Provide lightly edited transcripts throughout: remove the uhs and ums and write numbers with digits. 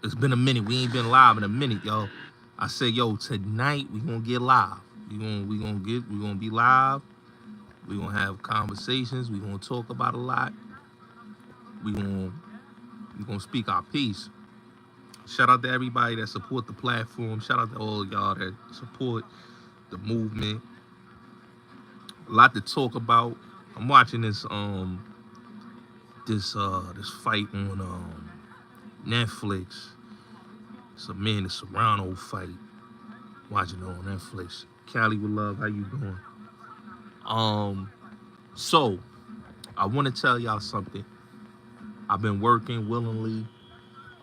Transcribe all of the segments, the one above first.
It's been a minute. We ain't been live in a minute, yo. I said, yo, tonight we gonna get live. We gonna be live. We gonna have conversations. We gonna talk about a lot. We gonna we gonna speak our piece. Shout out to everybody that support the platform. Shout out to all y'all that support the movement. A lot to talk about. I'm watching this fight on Netflix. It's a man, the Serrano fight. Watching it on Netflix. Cali with love, how you doing? So I want to tell y'all something. I've been working willingly.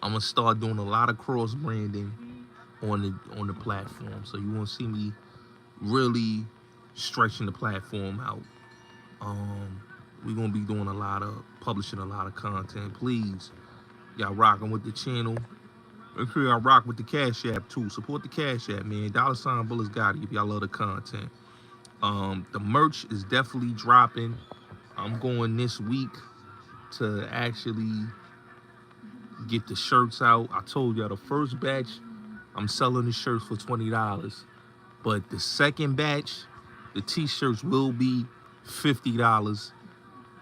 I'm gonna start doing a lot of cross branding on the platform. So you want to see me really stretching the platform out. We're gonna be doing publishing a lot of content. Please, y'all rocking with the channel. Make sure y'all rock with the Cash App too. Support the Cash App, man. $ Bullets got it if y'all love the content. The merch is definitely dropping. I'm going this week to actually get the shirts out. I told y'all the first batch, I'm selling the shirts for $20. But the second batch, the t-shirts will be $50.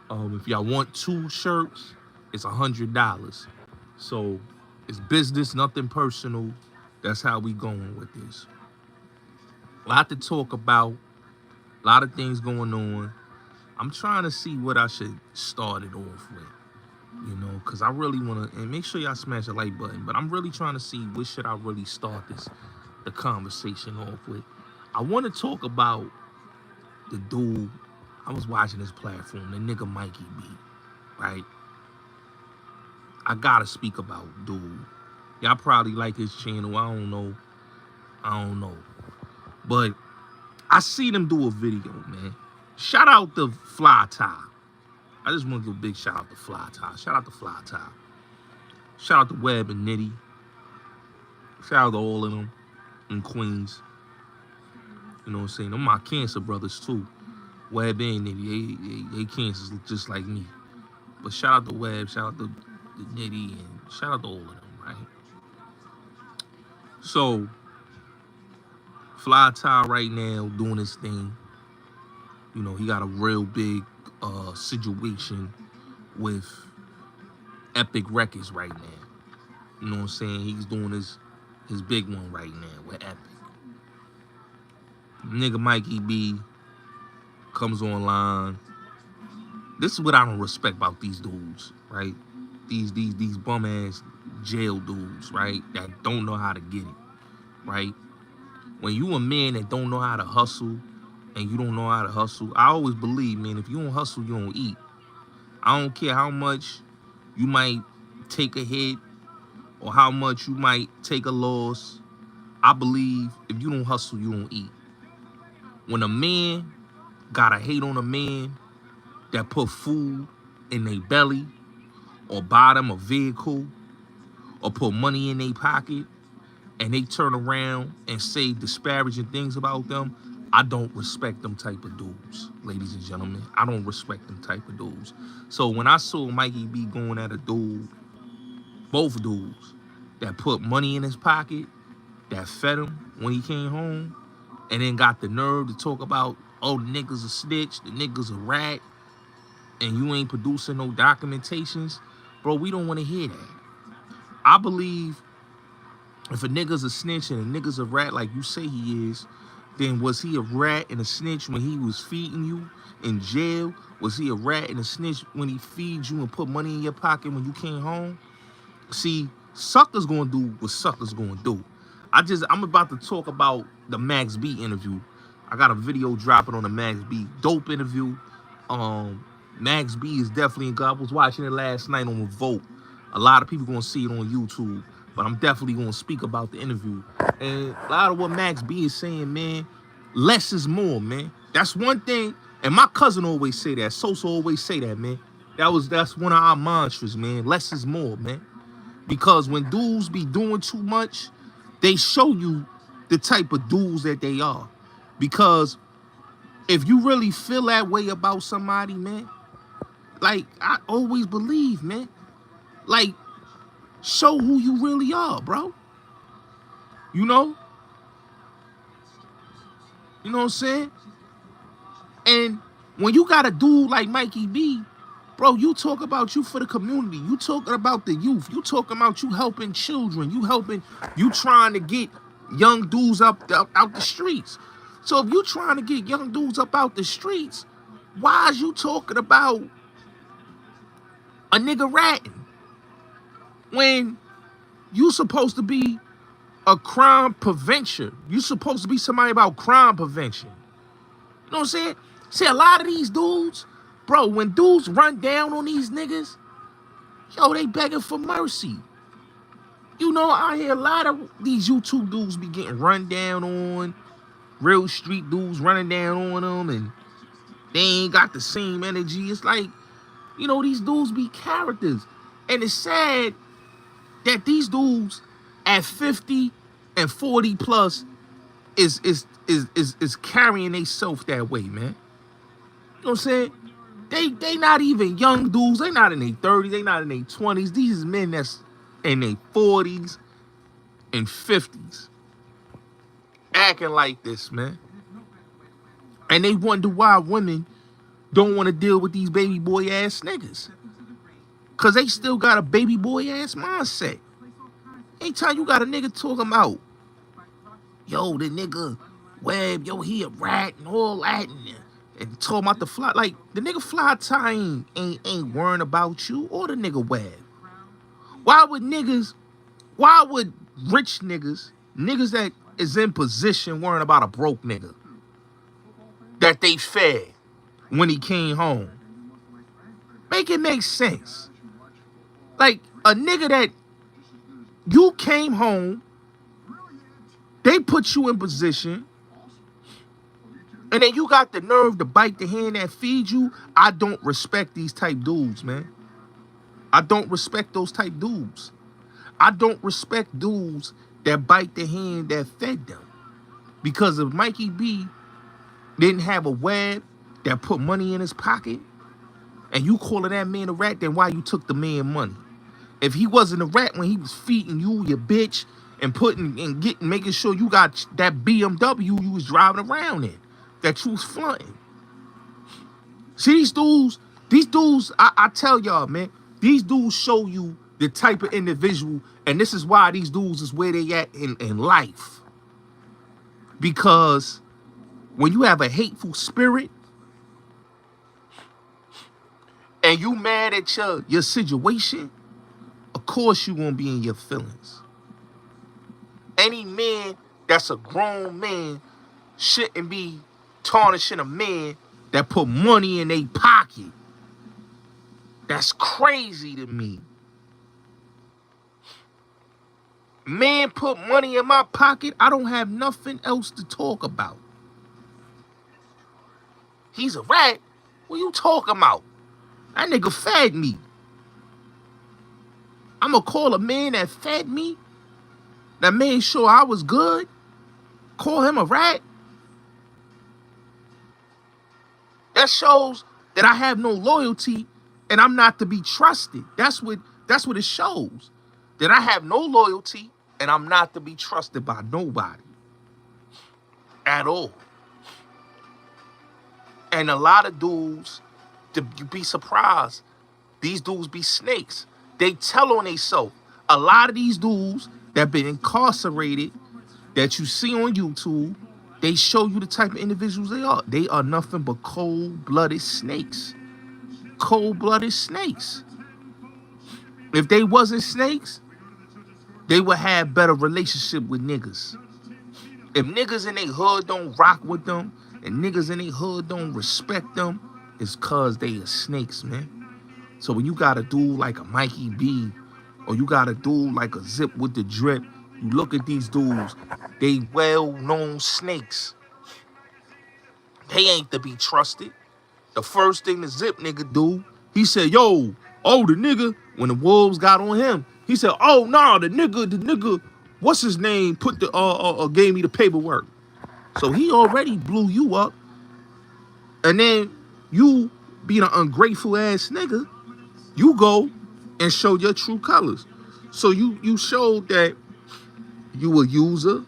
If y'all want 2 shirts, it's $100. So it's business, nothing personal. That's how we going with this. A lot to talk about. A lot of things going on. I'm trying to see what I should start it off with. You know, because I really want to, and make sure y'all smash the like button, but I'm really trying to see what should I really start the conversation off with. I want to talk about the dude. I was watching this platform, the nigga Mikey B, right? I gotta speak about dude. Y'all probably like his channel. I don't know. But I seen him do a video, man. Shout out to Fly Tie. I just want to give a big shout out to Fly Tie. Shout out to Fly Tie. Shout out to Web and Nitty. Shout out to all of them in Queens. You know what I'm saying? Them my cancer brothers too. Web and Nitty. They cancers just like me. But shout out to Web, shout out to Nitty, and shout out to all of them, right? So, Fly Tie right now doing his thing. You know, he got a real big situation with Epic Records right now. You know what I'm saying? He's doing his big one right now with Epic. Nigga Mikey B comes online. This is what I don't respect about these dudes, right? These bum ass jail dudes, right? That don't know how to get it, right? When you a man that don't know how to hustle and you don't know how to hustle, I always believe, man, if you don't hustle, you don't eat. I don't care how much you might take a hit or how much you might take a loss. I believe if you don't hustle, you don't eat. When a man gotta hate on a man that put food in their belly or buy them a vehicle or put money in their pocket and they turn around and say disparaging things about them, I don't respect them type of dudes, ladies and gentlemen. I don't respect them type of dudes. So when I saw Mikey B going at a dude, both dudes, that put money in his pocket, that fed him when he came home, and then got the nerve to talk about, oh, the nigga's a snitch, the nigga's a rat, and you ain't producing no documentations, bro, we don't want to hear that. I believe if a nigga's a snitch and a nigga's a rat like you say he is, then was he a rat and a snitch when he was feeding you in jail? Was he a rat and a snitch when he feeds you and put money in your pocket when you came home? See, suckers gonna do what suckers gonna do. I'm about to talk about the Max B interview. I got a video dropping on the Max B. Dope interview. Max B is definitely I was watching it last night on Revolt. A lot of people gonna see it on YouTube, but I'm definitely gonna speak about the interview. And a lot of what Max B is saying, man, less is more, man. That's one thing. And my cousin always say that. Sosa always say that, man. That's one of our mantras, man. Less is more, man. Because when dudes be doing too much, they show you the type of dudes that they are. Because if you really feel that way about somebody, man, like I always believe, man, like Show who you really are, bro. You know? You know what I'm saying? And when you got a dude like Mikey B, bro, you talk about you for the community. You talking about the youth. You talking about you helping children. You trying to get young dudes out the streets. So if you trying to get young dudes up out the streets, why is you talking about a nigga ratting when you supposed to be a crime prevention? You supposed to be somebody about crime prevention. You know what I'm saying? See, a lot of these dudes, bro, when dudes run down on these niggas, yo, they begging for mercy. You know, I hear a lot of these YouTube dudes be getting run down on, real street dudes running down on them, and they ain't got the same energy. It's like, you know, these dudes be characters. And it's sad that these dudes at 50 and 40 plus is carrying themselves that way, man. You know what I'm saying? They not even young dudes. They not in their 30s. They not in their 20s. These men that's in their 40s and 50s acting like this, man. And they wonder why women don't want to deal with these baby boy ass niggas. Cause they still got a baby boy ass mindset. Anytime you got a nigga talking about, yo, the nigga Web, yo, he a rat and all that, and talking about the fly, like the nigga Fly Tie ain't worrying about you or the nigga Web. Why would rich niggas that is in position worrying about a broke nigga that they fed when he came home? Make it make sense. Like a nigga that you came home, they put you in position, and then you got the nerve to bite the hand that feeds you. I don't respect these type dudes, man. I don't respect those type dudes. I don't respect dudes that bite the hand that fed them. Because if Mikey B didn't have a Web that put money in his pocket, and you calling that man a rat, then why you took the man money? If he wasn't a rat when he was feeding you, your bitch, and making sure you got that BMW you was driving around in, that you was flaunting. See, these dudes, I tell y'all, man, these dudes show you the type of individual, and this is why these dudes is where they at in life. Because when you have a hateful spirit, and you mad at your situation, of course you gonna be in your feelings. Any man that's a grown man shouldn't be tarnishing a man that put money in their pocket. That's crazy to me. Man put money in my pocket, I don't have nothing else to talk about. He's a rat? What you talking about? That nigga fed me. I'm gonna call a man that fed me, that made sure I was good, call him a rat? That shows that I have no loyalty and I'm not to be trusted. That's what it shows. That I have no loyalty and I'm not to be trusted by nobody at all. And a lot of dudes, you'd be surprised, these dudes be snakes. They tell on themselves. A lot of these dudes that been incarcerated, that you see on YouTube, they show you the type of individuals they are. They are nothing but cold-blooded snakes. Cold-blooded snakes. If they wasn't snakes, they would have better relationship with niggas. If niggas in their hood don't rock with them, and niggas in their hood don't respect them, it's cause they are snakes, man. So when you got a dude like a Mikey B, or you got a dude like a Zip with the drip, you look at these dudes, they well-known snakes. They ain't to be trusted. The first thing the Zip nigga do, he said, yo, oh, the nigga, when the wolves got on him, he said, oh, nah, the nigga, what's his name, gave me the paperwork. So he already blew you up. And then you, being an ungrateful ass nigga, you go and show your true colors. So you showed that you a user,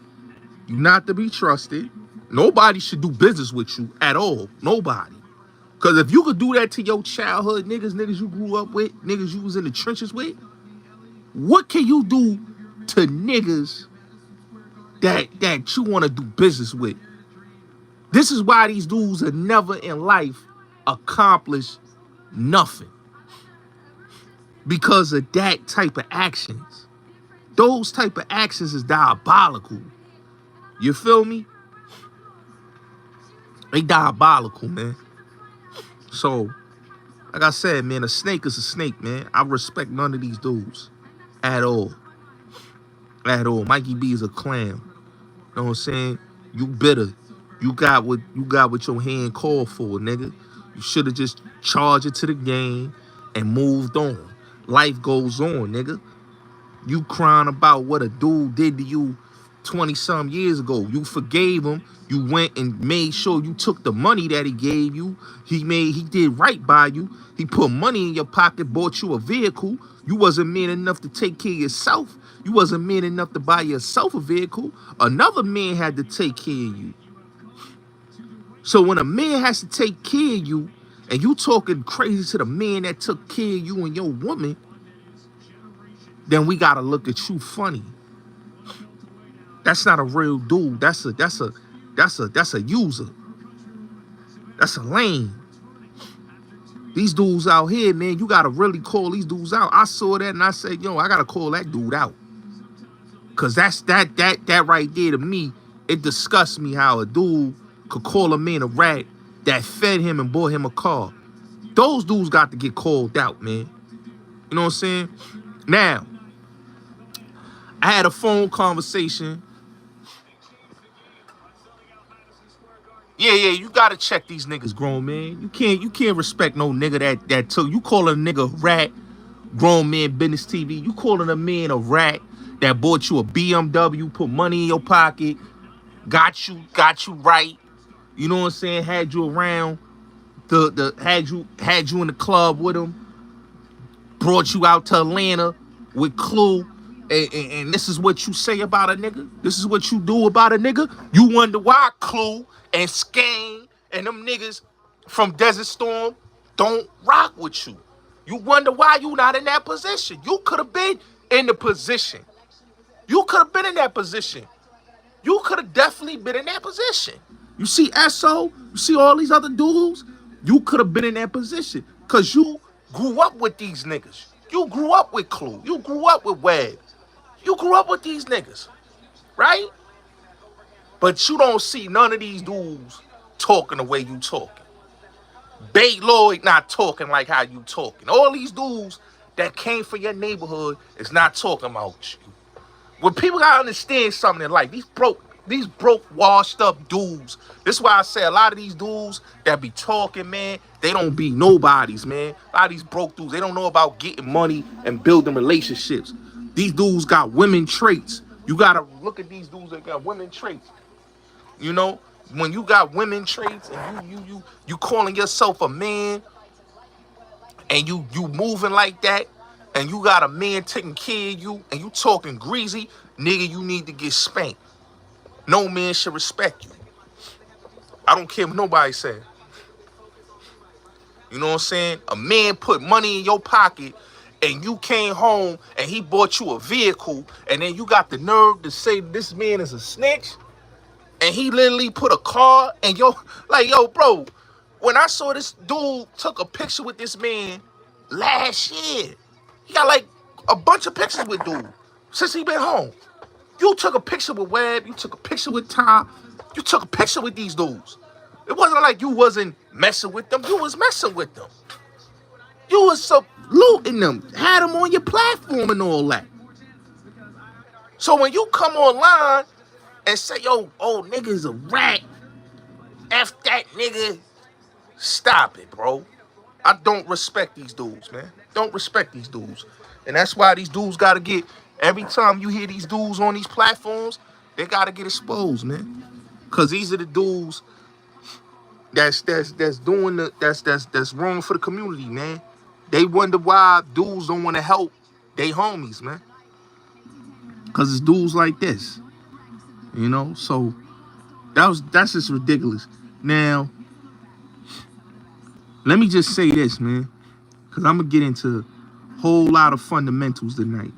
you not to be trusted. Nobody should do business with you at all. Nobody. Because if you could do that to your childhood niggas you grew up with, niggas you was in the trenches with, what can you do to niggas that you want to do business with? This is why these dudes are never in life accomplish nothing. Because of that type of actions. Those type of actions is diabolical. You feel me? They diabolical, man. So, like I said, man, a snake is a snake, man. I respect none of these dudes. At all. At all. Mikey B is a clam. You know what I'm saying? You bitter. You got what your hand called for, nigga. You should have just charged it to the game and moved on. Life goes on, nigga. You crying about what a dude did to you 20-some years ago. You forgave him. You went and made sure you took the money that he gave you. He did right by you. He put money in your pocket, bought you a vehicle. You wasn't man enough to take care of yourself. You wasn't man enough to buy yourself a vehicle. Another man had to take care of you. So when a man has to take care of you, and you talking crazy to the man that took care of you and your woman, then we gotta look at you funny. That's not a real dude. That's a user. That's a lame. These dudes out here, man, you gotta really call these dudes out. I saw that and I said, yo, I gotta call that dude out. Cause that right there to me, it disgusts me how a dude could call a man a rat that fed him and bought him a car. Those dudes got to get called out, man. You know what I'm saying? Now, I had a phone conversation. Yeah, you gotta check these niggas, grown man. You can't respect no nigga that took you calling a nigga rat, grown man business TV. You calling a man a rat that bought you a BMW, put money in your pocket, got you right. You know what I'm saying? Had you around, had you in the club with him, brought you out to Atlanta with Clue, and this is what you say about a nigga. This is what you do about a nigga. You wonder why Clue and Skane and them niggas from Desert Storm don't rock with you. You wonder why you not in that position. You could have been in the position. You could have been in that position. You could have definitely been in that position. You see SO, you see all these other dudes, you could have been in that position because you grew up with these niggas. You grew up with Clue. You grew up with Webb. You grew up with these niggas, right? But you don't see none of these dudes talking the way you talking. Bay Lloyd not talking like how you talking. All these dudes that came from your neighborhood is not talking about you. When people gotta understand something in life, these broke, washed up dudes. This is why I say a lot of these dudes that be talking, man, they don't be nobodies, man. A lot of these broke dudes, they don't know about getting money and building relationships. These dudes got women traits. You gotta look at these dudes that got women traits. You know, when you got women traits and you calling yourself a man and you moving like that, and you got a man taking care of you, and you talking greasy, nigga, you need to get spanked. No man should respect you. I don't care what nobody says. You know what I'm saying? A man put money in your pocket, and you came home, and he bought you a vehicle, and then you got the nerve to say this man is a snitch, and he literally put a car, and yo, bro, when I saw this dude took a picture with this man last year, he got like a bunch of pictures with dude since he been home. You took a picture with Webb. You took a picture with Tom. You took a picture with these dudes. It wasn't like you wasn't messing with them. You was messing with them. You was saluting them. Had them on your platform and all that. So when you come online and say, yo, old nigga's a rat, F that nigga, stop it, bro. I don't respect these dudes, man. Don't respect these dudes. And that's why these dudes got to get, every time you hear these dudes on these platforms, they got to get exposed, man. Because these are the dudes that's doing that's wrong for the community, man. They wonder why dudes don't want to help they homies, man. Cause it's dudes like this, you know. So that's just ridiculous. Now, let me just say this, man, cause I'm gonna get into a whole lot of fundamentals tonight.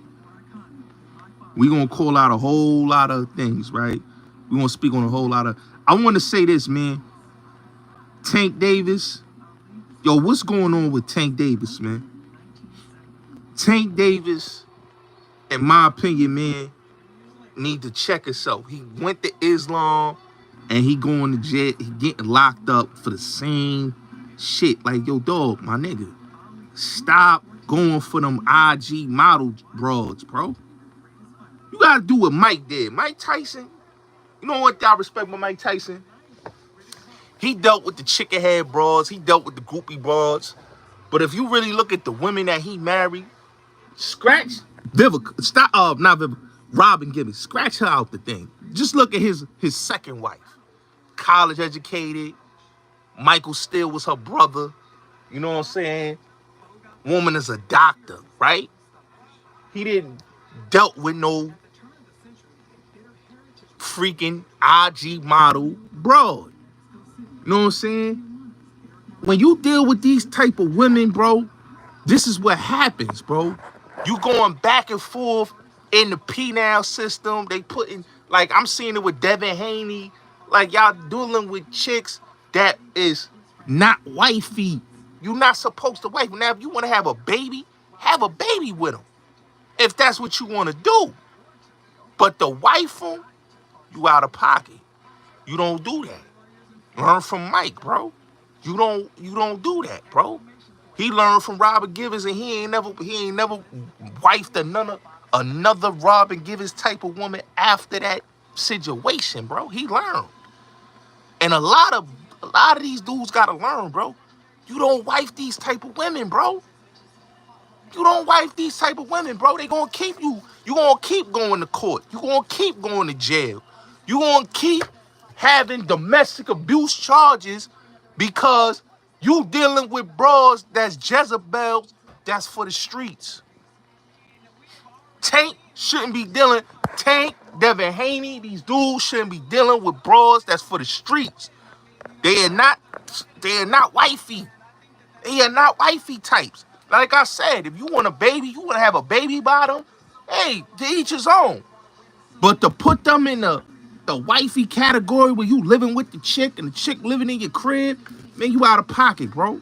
We gonna call out a whole lot of things, right? We gonna speak on a whole lot of. I want to say this, man. Tank Davis, yo, what's going on with Tank Davis, man? Tank Davis, in my opinion, man, need to check himself. He went to Islam and he going to jail. He getting locked up for the same shit. Like, yo, dog, my nigga, stop going for them IG model broads, bro. You gotta do what Mike did. Mike Tyson, you know what I respect with Mike Tyson? He dealt with the chicken head broads. He dealt with the groupie broads. But if you really look at the women that he married, scratch Vivica, stop, not Vivica, Robin Givens, scratch her out the thing. Just look at his second wife. College educated. Michael Steele was her brother. You know what I'm saying? Woman is a doctor, right? He didn't dealt with no freaking IG model broad. You know what I'm saying? When you deal with these type of women, bro, this is what happens, bro. You going back and forth in the penal system. They putting, like, I'm seeing it with Devin Haney. Like, y'all dealing with chicks that is not wifey. You're not supposed to wife. Now, if you want to have a baby with them. If that's what you want to do. But the wife them, you out of pocket. You don't do that. Learn from Mike, bro. You don't do that, bro. He learned from Robin Givens, and he ain't never wifed another Robin Givens type of woman after that situation, bro. He learned. And a lot of these dudes gotta learn, bro. You don't wife these type of women, bro. You don't wife these type of women, bro. They gonna keep you. You gonna keep going to court. You gonna keep going to jail. You gonna keep having domestic abuse charges because you dealing with bros that's Jezebels, that's for the streets. Tank shouldn't be dealing. Tank, Devin Haney, these dudes shouldn't be dealing with bros that's for the streets. They are not wifey. They are not wifey types. Like I said, if you want a baby, you want to have a baby by them, hey, to each his own. But to put them in the wifey category where you living with the chick and the chick living in your crib, man, you out of pocket, bro.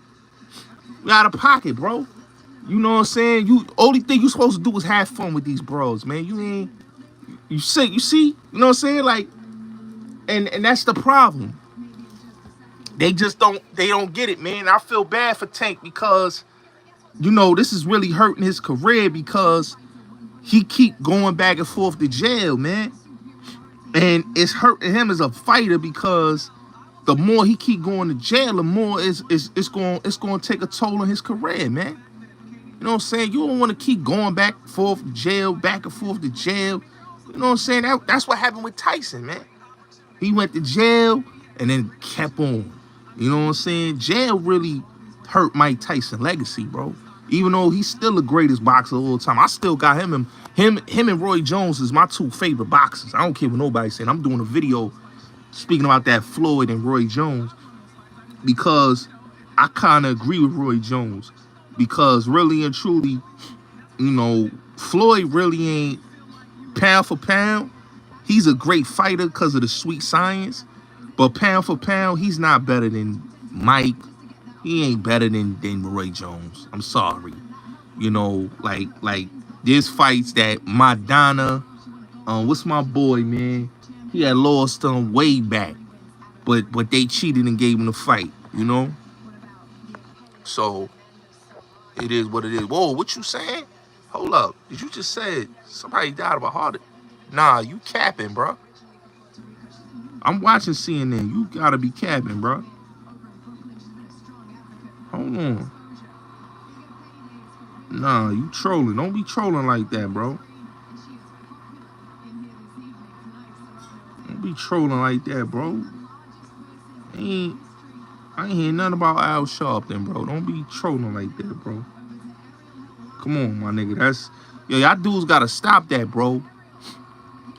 You out of pocket, bro. You know what I'm saying? You only thing you supposed to do is have fun with these bros, man. You see, you know what I'm saying? Like, and that's the problem. They don't get it, man. I feel bad for Tank because, you know, this is really hurting his career because he keep going back and forth to jail, man. And it's hurting him as a fighter because the more he keep going to jail, the more it's going to take a toll on his career, man. You know what I'm saying? You don't want to keep going back and forth to jail, back and forth to jail. You know what I'm saying? That's what happened with Tyson, man. He went to jail and then kept on. You know what I'm saying? Jail really hurt Mike Tyson's legacy, bro. Even though he's still the greatest boxer of all time, I still got him and Roy Jones is my two favorite boxers. I don't care what nobody's saying. I'm doing a video speaking about that Floyd and Roy Jones because I kind of agree with Roy Jones because really and truly, you know, Floyd really ain't pound for pound. He's a great fighter because of the sweet science, but pound for pound, he's not better than Mike. He ain't better than Roy Jones. I'm sorry. You know, like there's fights that Madonna, what's my boy, man? He had lost him way back, but they cheated and gave him the fight, you know? So, it is what it is. Whoa, what you saying? Hold up. Did you just say somebody died of a heart attack? Nah, you capping, bro. I'm watching CNN. You gotta be capping, bro. Hold on. Nah, you trolling. Don't be trolling like that, bro. Don't be trolling like that, bro. I ain't hear nothing about Al Sharpton, bro. Don't be trolling like that, bro. Come on, my nigga. Y'all dudes gotta stop that, bro.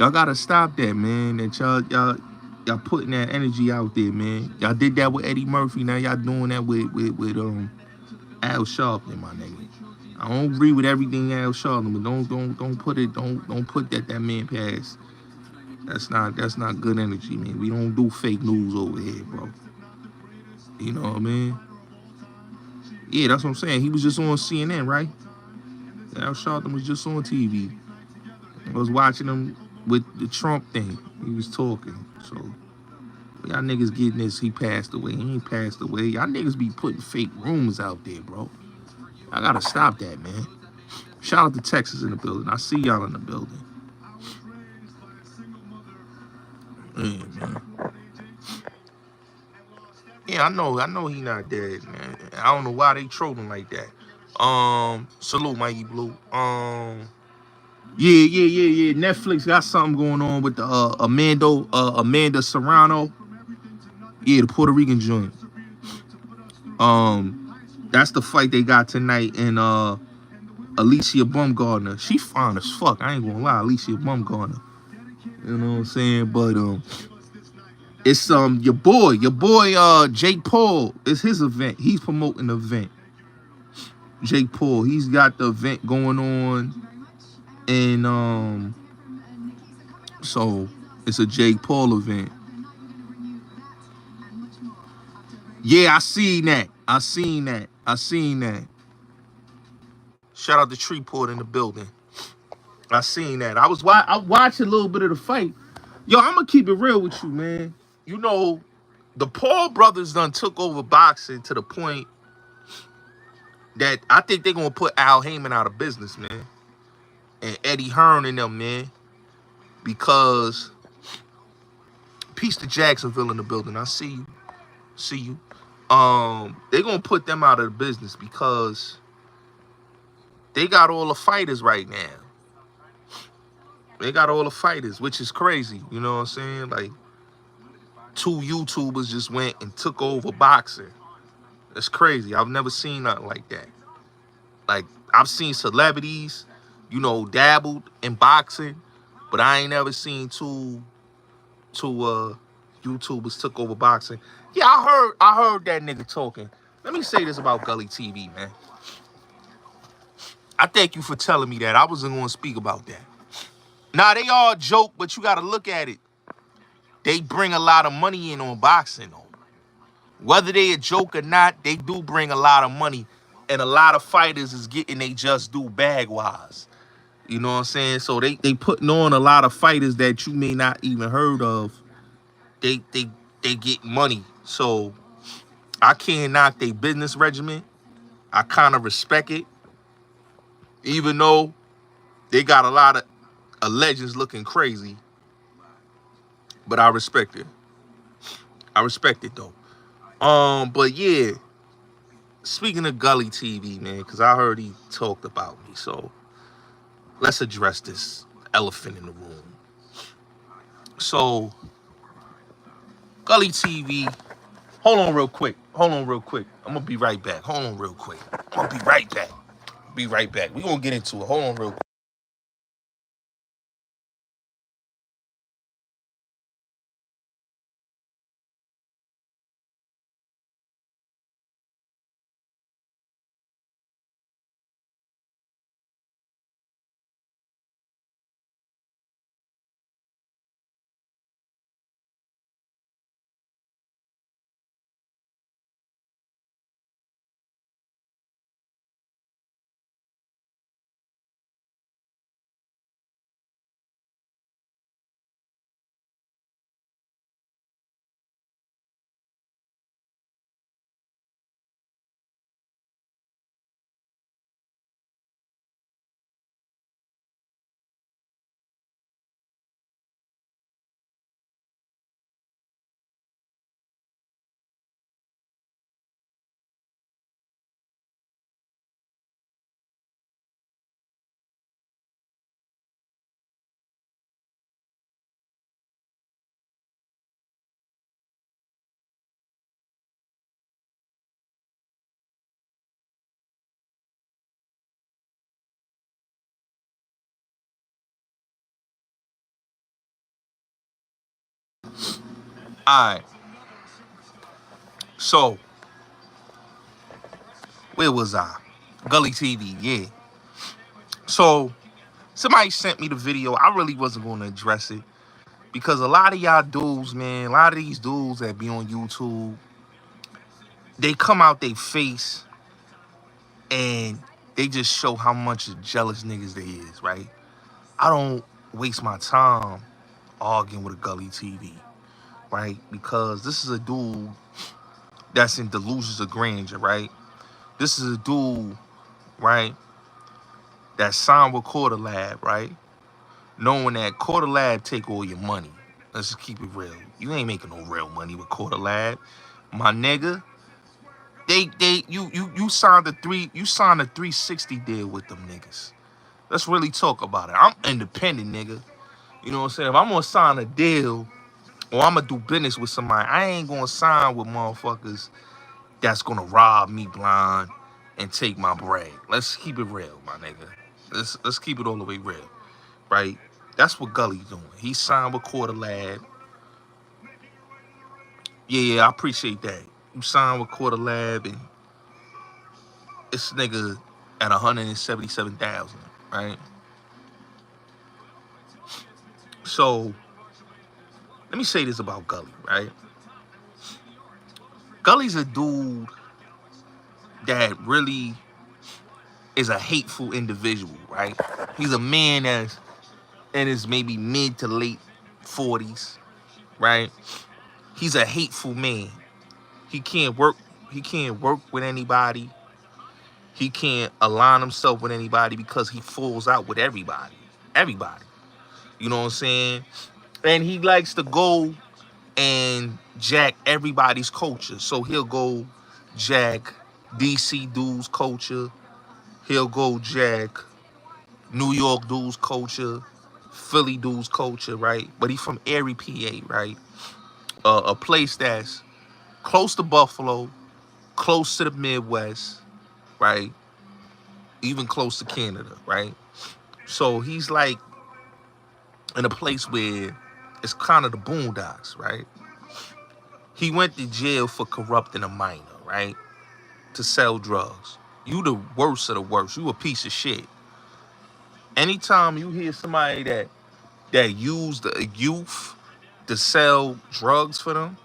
Y'all gotta stop that, man. That y'all putting that energy out there, man. Y'all did that with Eddie Murphy. Now y'all doing that with Al Sharpton, my nigga. I don't agree with everything Al Sharpton, but don't put that man past. That's not good energy, man. We don't do fake news over here, bro. You know what I mean? Yeah, that's what I'm saying. He was just on CNN, right? Al Sharpton was just on TV. I was watching him with the Trump thing. He was talking. So y'all niggas getting this, he passed away. He ain't passed away. Y'all niggas be putting fake rumors out there, bro. I gotta stop that, man. Shout out to Texas in the building. I see y'all in the building. Yeah, man. Yeah, I know he not dead, man. I don't know why they trolling like that. Salute Mikey Blue. Yeah. Netflix got something going on with the Amanda Serrano. Yeah, the Puerto Rican joint. That's the fight they got tonight. And Alicia Bumgarner, she fine as fuck. I ain't gonna lie, Alicia Bumgarner. You know what I'm saying? But it's your boy Jake Paul. It's his event. He's promoting the event. Jake Paul, he's got the event going on, and so it's a Jake Paul event. Yeah, I seen that. Shout out to Treeport in the building. I seen that. I watched a little bit of the fight. Yo, I'm gonna keep it real with you, man. You know, the Paul brothers done took over boxing to the point that I think they're gonna put Al Heyman out of business, man. And Eddie Hearn and them, man. Because peace to Jacksonville in the building. I see you. See you. They're gonna put them out of the business because they got all the fighters right now. They got all the fighters, which is crazy. You know what I'm saying? Like, two YouTubers just went and took over boxing. That's crazy. I've never seen nothing like that. Like, I've seen celebrities, dabbled in boxing, but I ain't never seen two YouTubers took over boxing. Yeah, I heard that nigga talking. Let me say this about Gully TV, man. I thank you for telling me that. I wasn't going to speak about that. Nah, they all joke, but you got to look at it. They bring a lot of money in on boxing, though. Whether they a joke or not, they do bring a lot of money. And a lot of fighters is getting they just do bag-wise. You know what I'm saying? So they putting on a lot of fighters that you may not even heard of. They get money. So I can't knock their business regimen. I kind of respect it. Even though they got a lot of legends looking crazy. But I respect it. I respect it though. But yeah, speaking of Gully TV, man, because I heard he talked about me. So let's address this elephant in the room. So Gully TV, hold on real quick. I'm gonna be right back. Hold on real quick. I'm gonna be right back. Be right back. We're gonna get into it. Hold on real quick. Alright. So, where was I? Gully TV, yeah. So, somebody sent me the video. I really wasn't going to address it. Because a lot of y'all dudes, man, a lot of these dudes that be on YouTube, they come out they face and they just show how much jealous niggas they is, right? I don't waste my time arguing with a Gully TV, right? Because this is a dude that's in delusions of grandeur, right? This is a dude, right, that signed with Quarter Lab, right? Knowing that Quarter Lab take all your money. Let's just keep it real. You ain't making no real money with Quarter Lab. My nigga, you signed a 360 deal with them niggas. Let's really talk about it. I'm independent, nigga. You know what I'm saying? If I'm gonna sign a deal or I'm gonna do business with somebody, I ain't gonna sign with motherfuckers that's gonna rob me blind and take my bread. Let's keep it real, my nigga. Let's keep it all the way real, right? That's what Gully's doing. He signed with Quarter Lab. Yeah, I appreciate that. You signed with Quarter Lab and this nigga at 177,000, right? So let me say this about Gully, right? Gully's a dude that really is a hateful individual, right? He's a man that's in his maybe mid to late 40s, right? He's a hateful man. He can't work. He can't work with anybody. He can't align himself with anybody because he falls out with everybody. Everybody. You know what I'm saying? And he likes to go and jack everybody's culture. So he'll go jack DC dudes' culture. He'll go jack New York dudes' culture, Philly dudes' culture, right? But he's from Erie, PA, right? A place that's close to Buffalo, close to the Midwest, right? Even close to Canada, right? So he's like in a place where it's kind of the boondocks, right? He went to jail for corrupting a minor, right? To sell drugs. You the worst of the worst. You a piece of shit. Anytime you hear somebody that used a youth to sell drugs for them,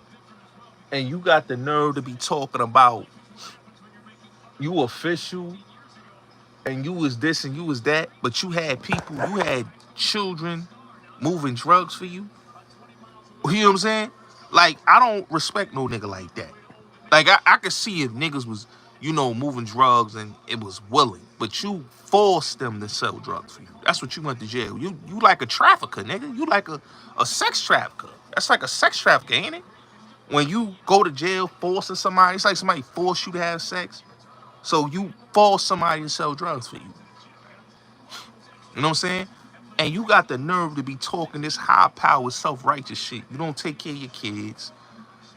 and you got the nerve to be talking about you official and you was this and you was that, but you had people, you had children moving drugs for you. You know what I'm saying? Like, I don't respect no nigga like that. Like, I could see if niggas was, moving drugs and it was willing, but you forced them to sell drugs for you. That's what you went to jail. You like a trafficker, nigga. You like a sex trafficker. That's like a sex trafficker, ain't it? When you go to jail forcing somebody, it's like somebody forced you to have sex. So you force somebody to sell drugs for you. You know what I'm saying? And you got the nerve to be talking this high-powered, self-righteous shit. You don't take care of your kids.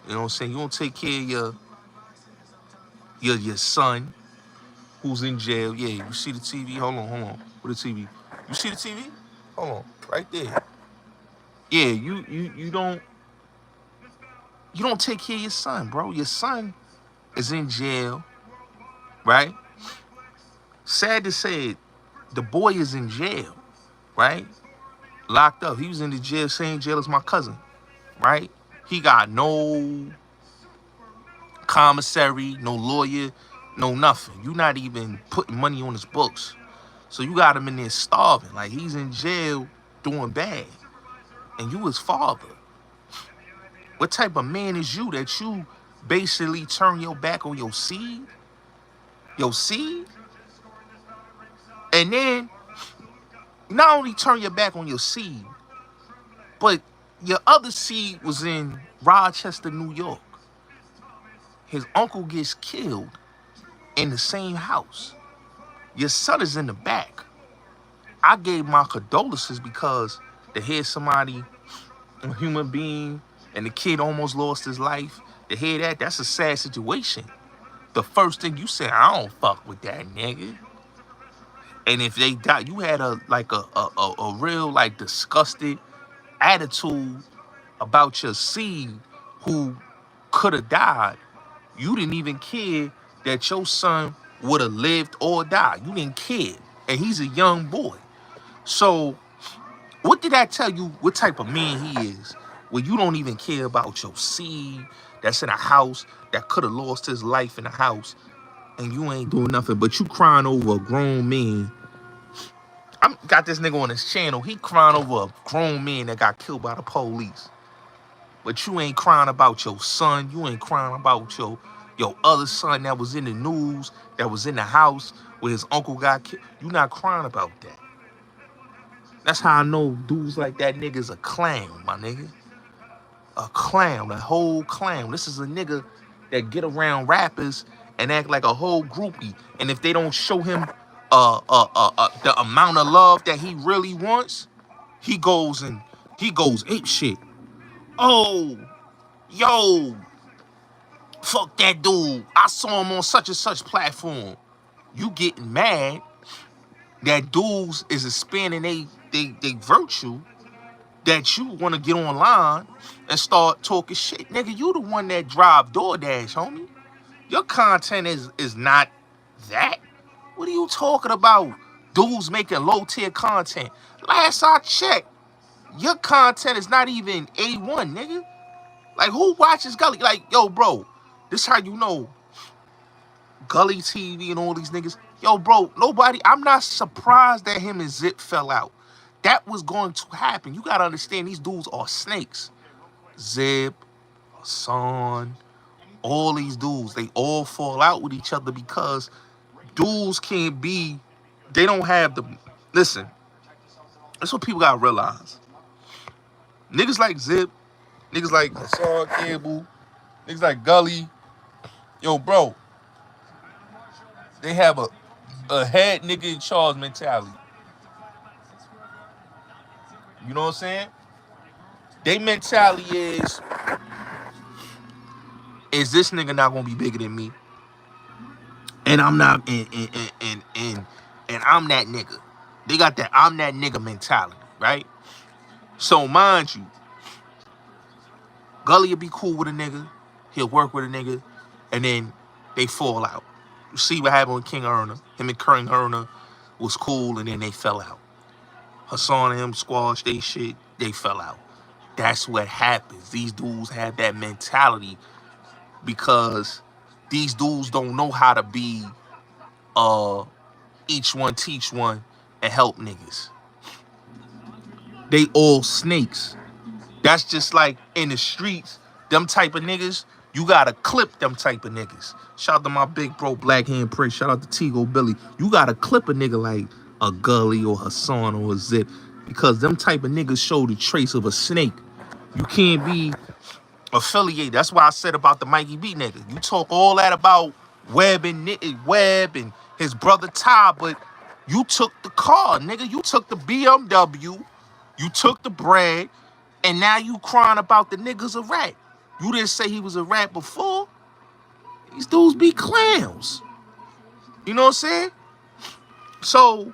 You know what I'm saying? You don't take care of your son who's in jail. Yeah, you see the TV? Hold on. What the TV? You see the TV? Hold on, right there. Yeah, you don't take care of your son, bro. Your son is in jail, right? Sad to say it, the boy is in jail, right? Locked up. He was in the jail, same jail as my cousin, right? He got no commissary, no lawyer, no nothing. You not even putting money on his books. So you got him in there starving. Like, he's in jail doing bad. And you his father. What type of man is you that you basically turn your back on your seed? Your seed? And then not only turn your back on your seed, but your other seed was in Rochester, New York. His uncle gets killed in the same house. Your son is in the back. I gave my condolences because to hear somebody, a human being, and the kid almost lost his life, to hear that's a sad situation. The first thing you say, I don't fuck with that nigga. And if they die, you had a real like disgusted attitude about your seed who could have died. You didn't even care that your son would have lived or died. You didn't care. And he's a young boy. So what did that tell you what type of man he is? When you don't even care about your seed that's in a house that could have lost his life in a house, and you ain't doing nothing, but you crying over a grown man. I got this nigga on his channel. He crying over a grown man that got killed by the police. But you ain't crying about your son. You ain't crying about your other son that was in the news, that was in the house where his uncle got killed. You not crying about that. That's how I know dudes like that nigga's a clown, my nigga. A clown, a whole clown. This is a nigga that get around rappers and act like a whole groupie. And if they don't show him the amount of love that he really wants, he goes ape shit. Oh, yo, fuck that dude. I saw him on such and such platform. You getting mad that dudes is expanding they virtue, that you want to get online and start talking shit. Nigga, you the one that drive DoorDash, homie. Your content is not that. What are you talking about? Dudes making low-tier content. Last I checked, your content is not even A1, nigga. Like, who watches Gully? Like, yo, bro, this how you know Gully TV and all these niggas. Yo, bro, nobody, I'm not surprised that him and Zip fell out. That was going to happen. You got to understand, these dudes are snakes. Zip, Hassan, all these dudes, they all fall out with each other because dudes can't be, they don't have the, listen, that's what people got to realize. Niggas like Zip, niggas like Hassan Campbell, niggas like Gully, yo, bro, they have a head nigga in charge mentality. You know what I'm saying? Their mentality is this nigga not gonna be bigger than me? And I'm not, and I'm that nigga. They got that I'm that nigga mentality, right? So mind you, Gully will be cool with a nigga, he'll work with a nigga, and then they fall out. You see what happened with King Erna. Him and King Erna was cool, and then they fell out. Hassan and him squashed they shit, they fell out. That's what happens. These dudes have that mentality because these dudes don't know how to be each one teach one and help niggas. They all snakes. That's just like in the streets, them type of niggas, you gotta clip them type of niggas. Shout out to my big bro, Black Hand Prick. Shout out to Tigo Billy. You gotta clip a nigga like a Gully or Hassan or a Zip, because them type of niggas show the trace of a snake. You can't be affiliated. That's why I said about the Mikey B nigga. You talk all that about Webb and his brother Ty, but you took the car, nigga. You took the BMW, you took the bread, and now you crying about the nigga's a rat. You didn't say he was a rat before. These dudes be clowns. You know what I'm saying? So,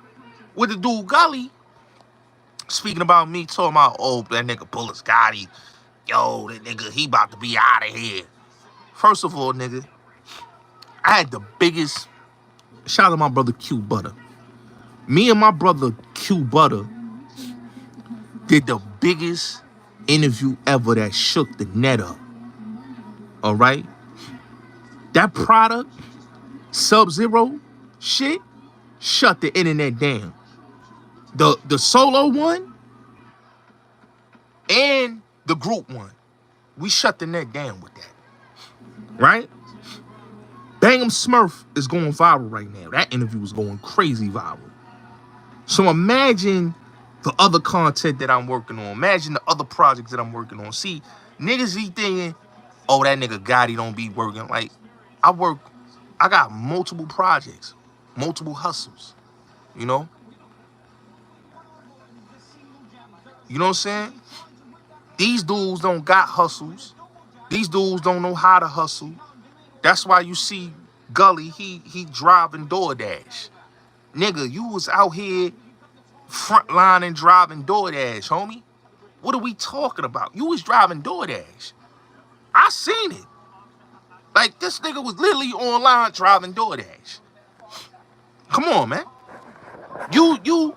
with the dude Gully, speaking about me, talking about, oh, that nigga Bullets Gotti. Yo, that nigga, he about to be out of here. First of all, nigga, I had the biggest, shout out to my brother Q Butter. Me and my brother Q Butter did the biggest interview ever that shook the net up. All right? That product, Sub-Zero shit, shut the internet down. The solo one and the group one, we shut the net down with that. Right? Bang'em Smurf is going viral right now. That interview is going crazy viral. So imagine the other content that I'm working on. Imagine the other projects that I'm working on. See, niggas be thinking, oh, that nigga Gotti don't be working. Like, I got multiple projects, multiple hustles, you know? You know what I'm saying? These dudes don't got hustles. These dudes don't know how to hustle. That's why you see Gully, he driving DoorDash. Nigga, you was out here frontlining driving DoorDash, homie. What are we talking about? You was driving DoorDash. I seen it. Like, this nigga was literally online driving DoorDash. Come on, man. You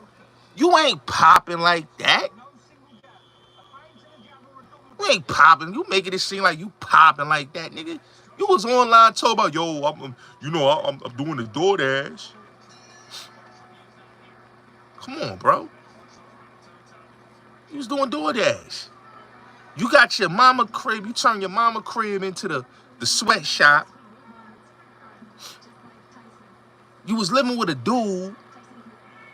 ain't popping like that. You ain't popping. You making it seem like you popping like that, nigga. You was online talking about, yo, I'm doing the DoorDash. Come on, bro. You was doing DoorDash. You got your mama crib. You turn your mama crib into the sweatshop. You was living with a dude.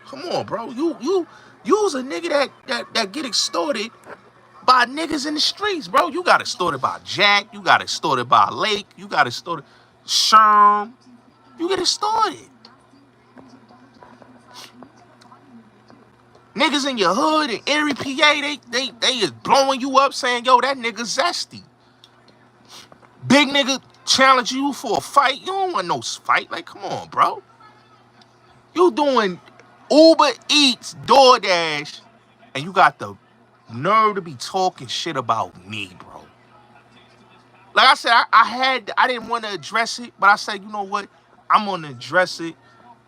Come on, bro. You was a nigga that get extorted by niggas in the streets, bro. You got extorted by Jack. You got extorted by Lake. You got extorted Sherm. You get extorted. Niggas in your hood in Erie, PA, they is blowing you up saying, yo, that nigga zesty. Big nigga challenge you for a fight. You don't want no fight. Like, come on, bro. You doing Uber Eats, DoorDash, and you got the nerve to be talking shit about me, bro. Like I said, I didn't want to address it, but I said, you know what? I'm gonna address it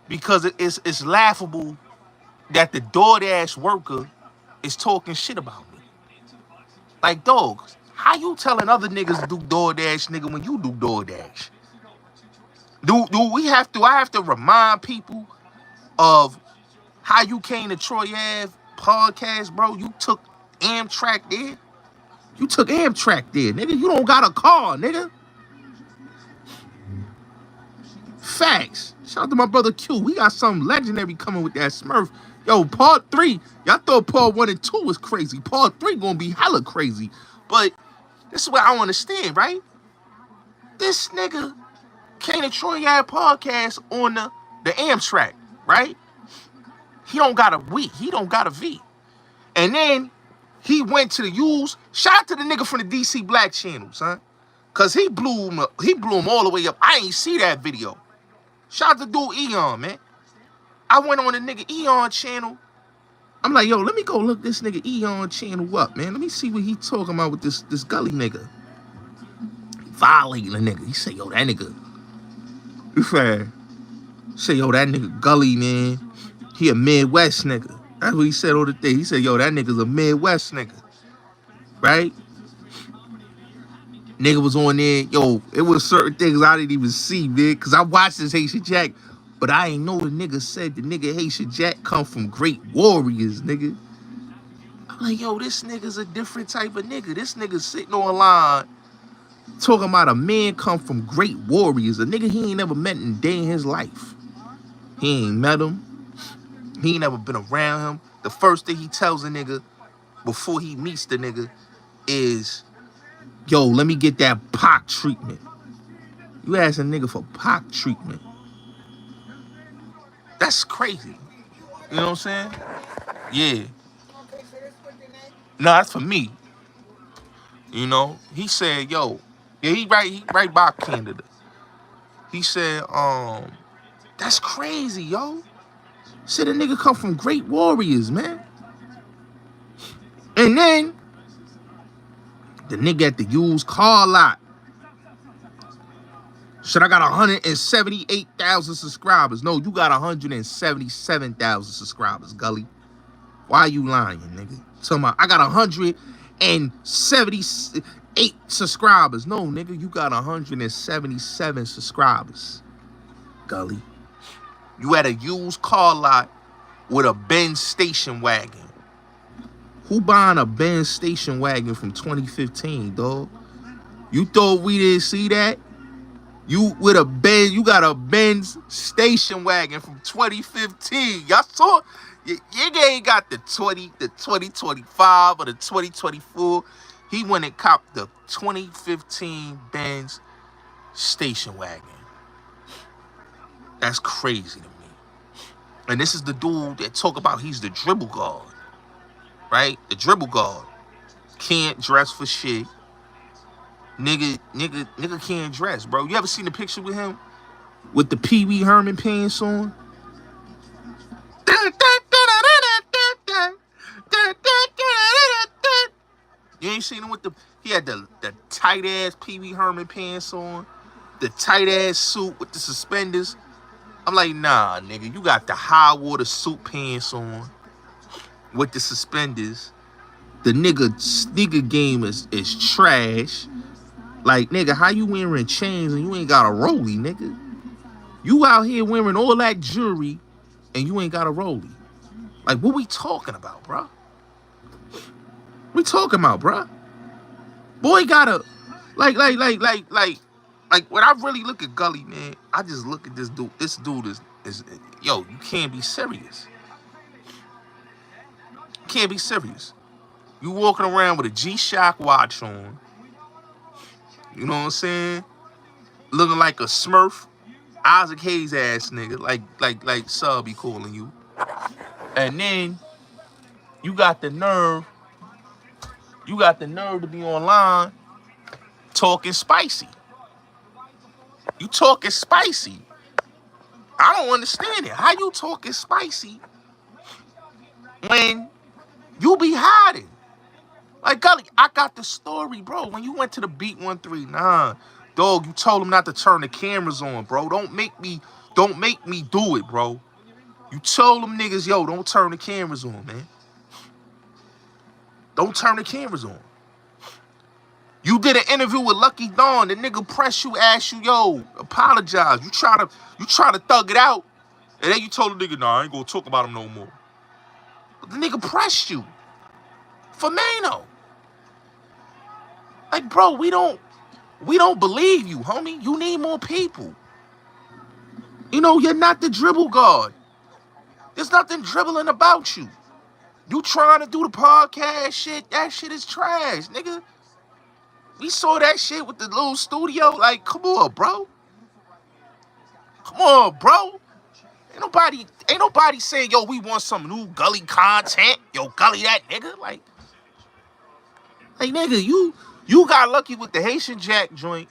because it's laughable that the DoorDash worker is talking shit about me. Like, dogs, how you telling other niggas to do DoorDash, nigga, when you do DoorDash? I have to remind people of how you came to Troy Ave podcast, bro? You took Amtrak there. You took Amtrak there, nigga. You don't got a car, nigga. Facts. Shout out to my brother Q. We got something legendary coming with that Smurf. Yo, part 3. Y'all thought part 1 and 2 was crazy. Part 3 gonna be hella crazy. But this is what I understand, right? This nigga came to Troy Ave podcast on the Amtrak, right? He don't got a V. He don't got a V. And then he went to the U's. Shout out to the nigga from the DC Black channel, son. Cause he blew him all the way up. I ain't see that video. Shout out to dude Eon, man. I went on the nigga Eon channel. I'm like, yo, let me go look this nigga Eon channel up, man. Let me see what he talking about with this Gully nigga. Violating the nigga. He said, yo, that nigga. You fair. Say, yo, that nigga Gully, man. He a Midwest nigga. That's what he said all the day. He said, yo, that nigga's a Midwest nigga. Right? Nigga was on there. Yo, it was certain things I didn't even see, man. Because I watched this Haitian Jack. But I ain't know the nigga said the nigga Haitian Jack come from great warriors, nigga. I'm like, yo, this nigga's a different type of nigga. This nigga sitting online talking about a man come from great warriors. A nigga he ain't never met in a day in his life. He ain't met him. He ain't never been around him. The first thing he tells a nigga before he meets the nigga is, yo, let me get that Pac treatment. You ask a nigga for Pac treatment. That's crazy. You know what I'm saying? Yeah. No, that's for me. You know, he said, yo, yeah, he right by Canada. He said, that's crazy, yo. Said a nigga come from great warriors, man. And then the nigga at the used car lot. Shit, I got 178,000 subscribers. No, you got 177,000 subscribers, Gully. Why are you lying, nigga? Talking about, I got 178 subscribers. No, nigga, you got 177 subscribers, Gully. You at a used car lot with a Benz station wagon. Who buying a Benz station wagon from 2015, dog? You thought we didn't see that? You with a Benz, you got a Benz station wagon from 2015. Y'all saw, you ain't got the 2025 or the 2024. He went and copped the 2015 Benz station wagon. That's crazy to me. And this is the dude that talk about he's the dribble guard, right? The dribble guard. Can't dress for shit. Nigga can't dress, bro. You ever seen the picture with him? With the Pee Wee Herman pants on? You ain't seen him with he had the tight ass Pee Wee Herman pants on, the tight ass suit with the suspenders. I'm like, nah, nigga, you got the high water suit pants on with the suspenders. The nigga sneaker game is trash. Like, nigga, how you wearing chains and you ain't got a rollie, nigga? You out here wearing all that jewelry and you ain't got a rollie. Like, what we talking about, bro? We talking about, bro? Boy gotta, like, when I really look at Gully, man, I just look at this dude. This dude is yo, you can't be serious. You can't be serious. You walking around with a G-Shock watch on. You know what I'm saying? Looking like a Smurf, Isaac Hayes ass nigga, like Sub be calling you. And then you got the nerve to be online talking spicy. You talking spicy. I don't understand it. How you talking spicy when you be hiding? Like, Gully, I got the story, bro. When you went to the Beat 139, dog, you told him not to turn the cameras on, bro. Don't make me do it, bro. You told them niggas, yo, don't turn the cameras on, man. Don't turn the cameras on. You did an interview with Lucky Dawn. The nigga press you, ask you, yo, apologize. You try to thug it out. And then you told the nigga, nah, I ain't gonna talk about him no more. But the nigga pressed you. For Mano. Like, bro, we don't believe you, homie. You need more people. You know, you're not the dribble guard. There's nothing dribbling about you. You trying to do the podcast shit, that shit is trash, nigga. We saw that shit with the little studio. Like, come on, bro. Come on, bro. Ain't nobody saying, yo, we want some new Gully content. Yo, Gully that nigga. Like nigga, you got lucky with the Haitian Jack joint.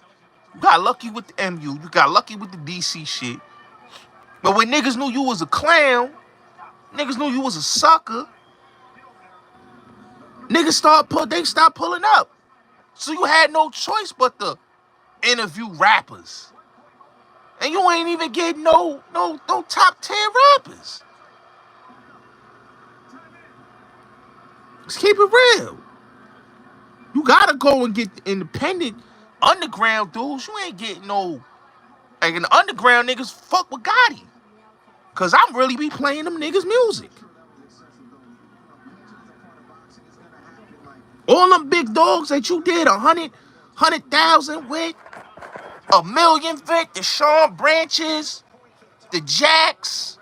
You got lucky with the MU. You got lucky with the DC shit. But when niggas knew you was a clown, niggas knew you was a sucker, niggas stopped pulling up. So you had no choice but to interview rappers. And you ain't even getting no top 10 rappers. Let's keep it real. You gotta go and get the independent underground dudes. You ain't getting no, like, in the underground niggas fuck with Gotti. Cause I'm really be playing them niggas music. All them big dogs that you did 100,000 with, a million with, the Sean Branches, the Jacks,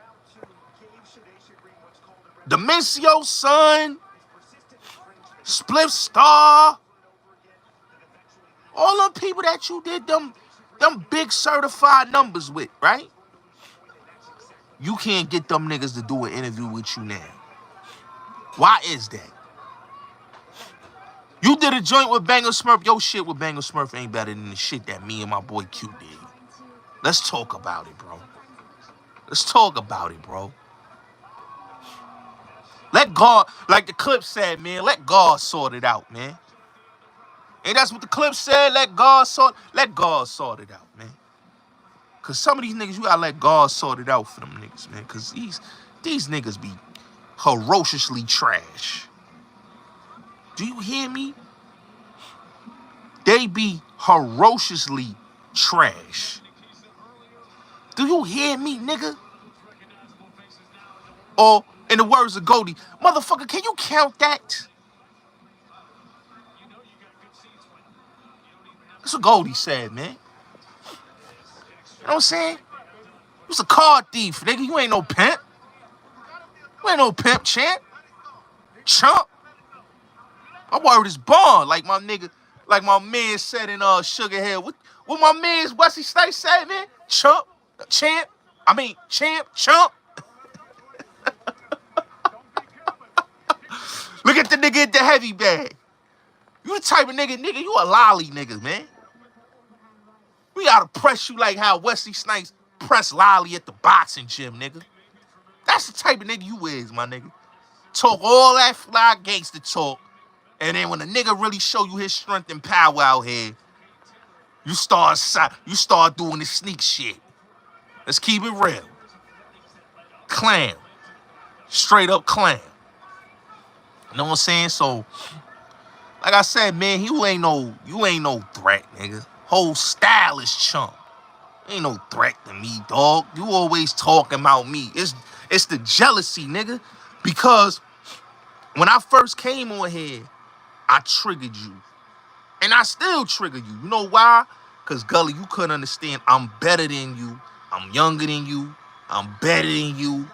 Demencio Son, Spliff Star, all them people that you did them big certified numbers with, right? You can't get them niggas to do an interview with you now. Why is that? You did a joint with Banger Smurf. Your shit with Banger Smurf ain't better than the shit that me and my boy Q did. Let's talk about it, bro. Let's talk about it, bro. Let God, like the clip said, man, let God sort it out, man. And that's what the clip said, let God sort it out, man. Cause some of these niggas, you gotta let God sort it out for them niggas, man. Cause these niggas be ferociously trash. Do you hear me? They be ferociously trash. Do you hear me, nigga? Or, in the words of Goldie, motherfucker, can you count that? That's what Goldie said, man. You know what I'm saying? You was a car thief, nigga. You ain't no pimp. You ain't no pimp, champ. Chump. My word is bond, like my nigga, like my man said in Sugarhead. What my man's Wesley Snipes said, man? Chump, champ. Chump. Look at the nigga at the heavy bag. You the type of nigga, you a lolly nigga, man. We gotta press you like how Wesley Snipes press lolly at the boxing gym, nigga. That's the type of nigga you is, my nigga. Talk all that fly gangster talk, And then when a nigga really show you his strength and power out here, you start doing this sneak shit. Let's keep it real. Clown. Straight up clown. You know what I'm saying? So, like I said, man, you ain't no threat, nigga. Whole style is chump. Ain't no threat to me, dog. You always talking about me. It's the jealousy, nigga. Because when I first came on here, I triggered you. And I still trigger you. You know why? Because, Gully, you couldn't understand. I'm better than you. I'm younger than you. I'm better than you.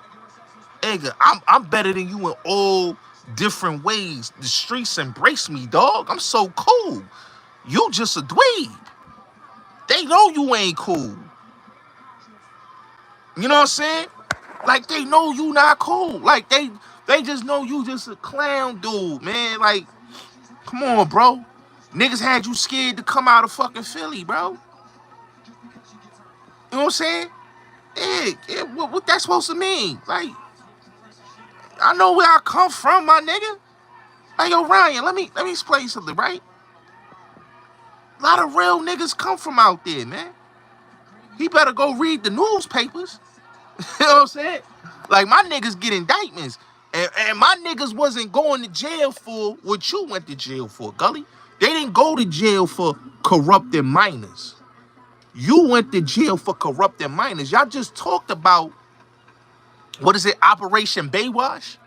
Nigga, I'm better than you in all different ways. The streets embrace me, dog. I'm so cool. You just a dweeb. They know you ain't cool. You know what I'm saying? Like, they know you not cool. Like, they just know you just a clown dude, man. Like, come on, bro. Niggas had you scared to come out of fucking Philly, bro. You know what I'm saying? Yeah, what that's supposed to mean? Like, I know where I come from, my nigga. Like, yo, Ryan, let me explain something, right? A lot of real niggas come from out there, man. He better go read the newspapers. You know what I'm saying? Like, my niggas get indictments. And my niggas wasn't going to jail for what you went to jail for, Gully. They didn't go to jail for corrupting minors. You went to jail for corrupting minors. Y'all just talked about, what is it, Operation Baywatch?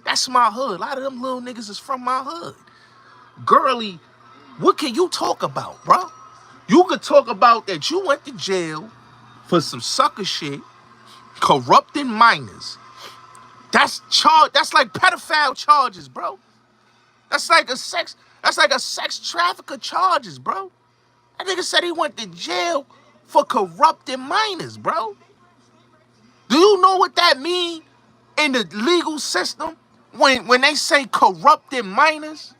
That's my hood. A lot of them little niggas is from my hood. Girly, what can you talk about, bro? You could talk about that you went to jail for some sucker shit, corrupting minors. That's like pedophile charges, bro. That's like a sex trafficker charges, bro. That nigga said he went to jail for corrupting minors, bro. Do you know what that mean in the legal system when they say corrupting minors?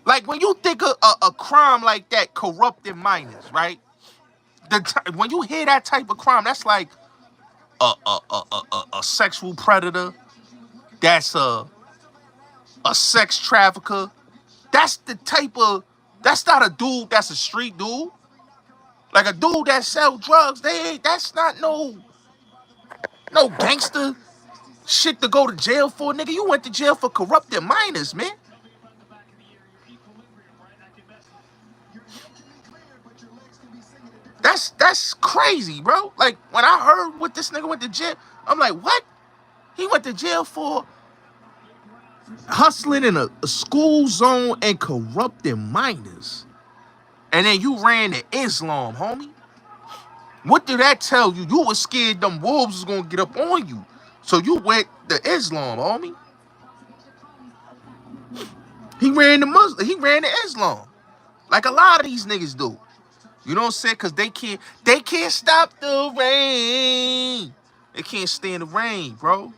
Like, when you think of a crime like that, corrupting minors, right? When you hear that type of crime, that's like a sexual predator. That's a sex trafficker. That's not a dude that's a street dude. Like, a dude that sell drugs, that's not no gangster shit to go to jail for, nigga. You went to jail for corrupting minors, man. That's crazy, bro. Like, when I heard what this nigga went to jail, I'm like, what? He went to jail for hustling in a school zone and corrupting minors. And then you ran to Islam, homie. What did that tell you? You were scared them wolves was gonna get up on you. So you went to Islam, homie. He ran to Islam. Like a lot of these niggas do. You know what I'm saying? Because they can't stop the rain. They can't stand the rain, bro.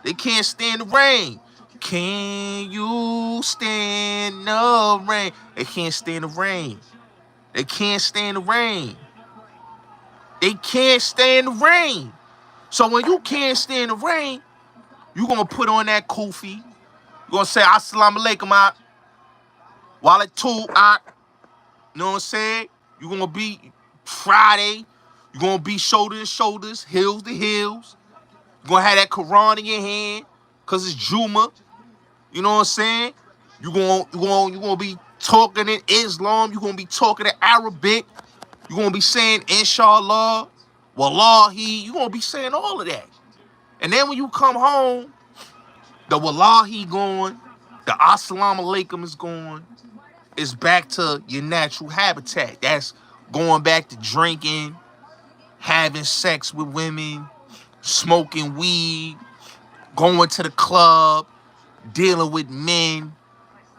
They can't stand the rain. Can you stand the rain? They can't stand the rain. They can't stand the rain. They can't stand the rain. So when you can't stand the rain, you gonna put on that kufi. You gonna say assalamu alaikum, walaikum, you know what I'm saying? You gonna be Friday. You gonna be shoulder to shoulders, heels to heels. You gonna have that Quran in your hand, cause it's Juma. You know what I'm saying? You gonna be talking in Islam. You gonna be talking in Arabic. You gonna be saying Inshallah, Wallahi. You gonna be saying all of that. And then when you come home, the Wallahi gone, the Assalamu alaikum is gone. It's back to your natural habitat. That's going back to drinking, having sex with women, smoking weed, going to the club, dealing with men,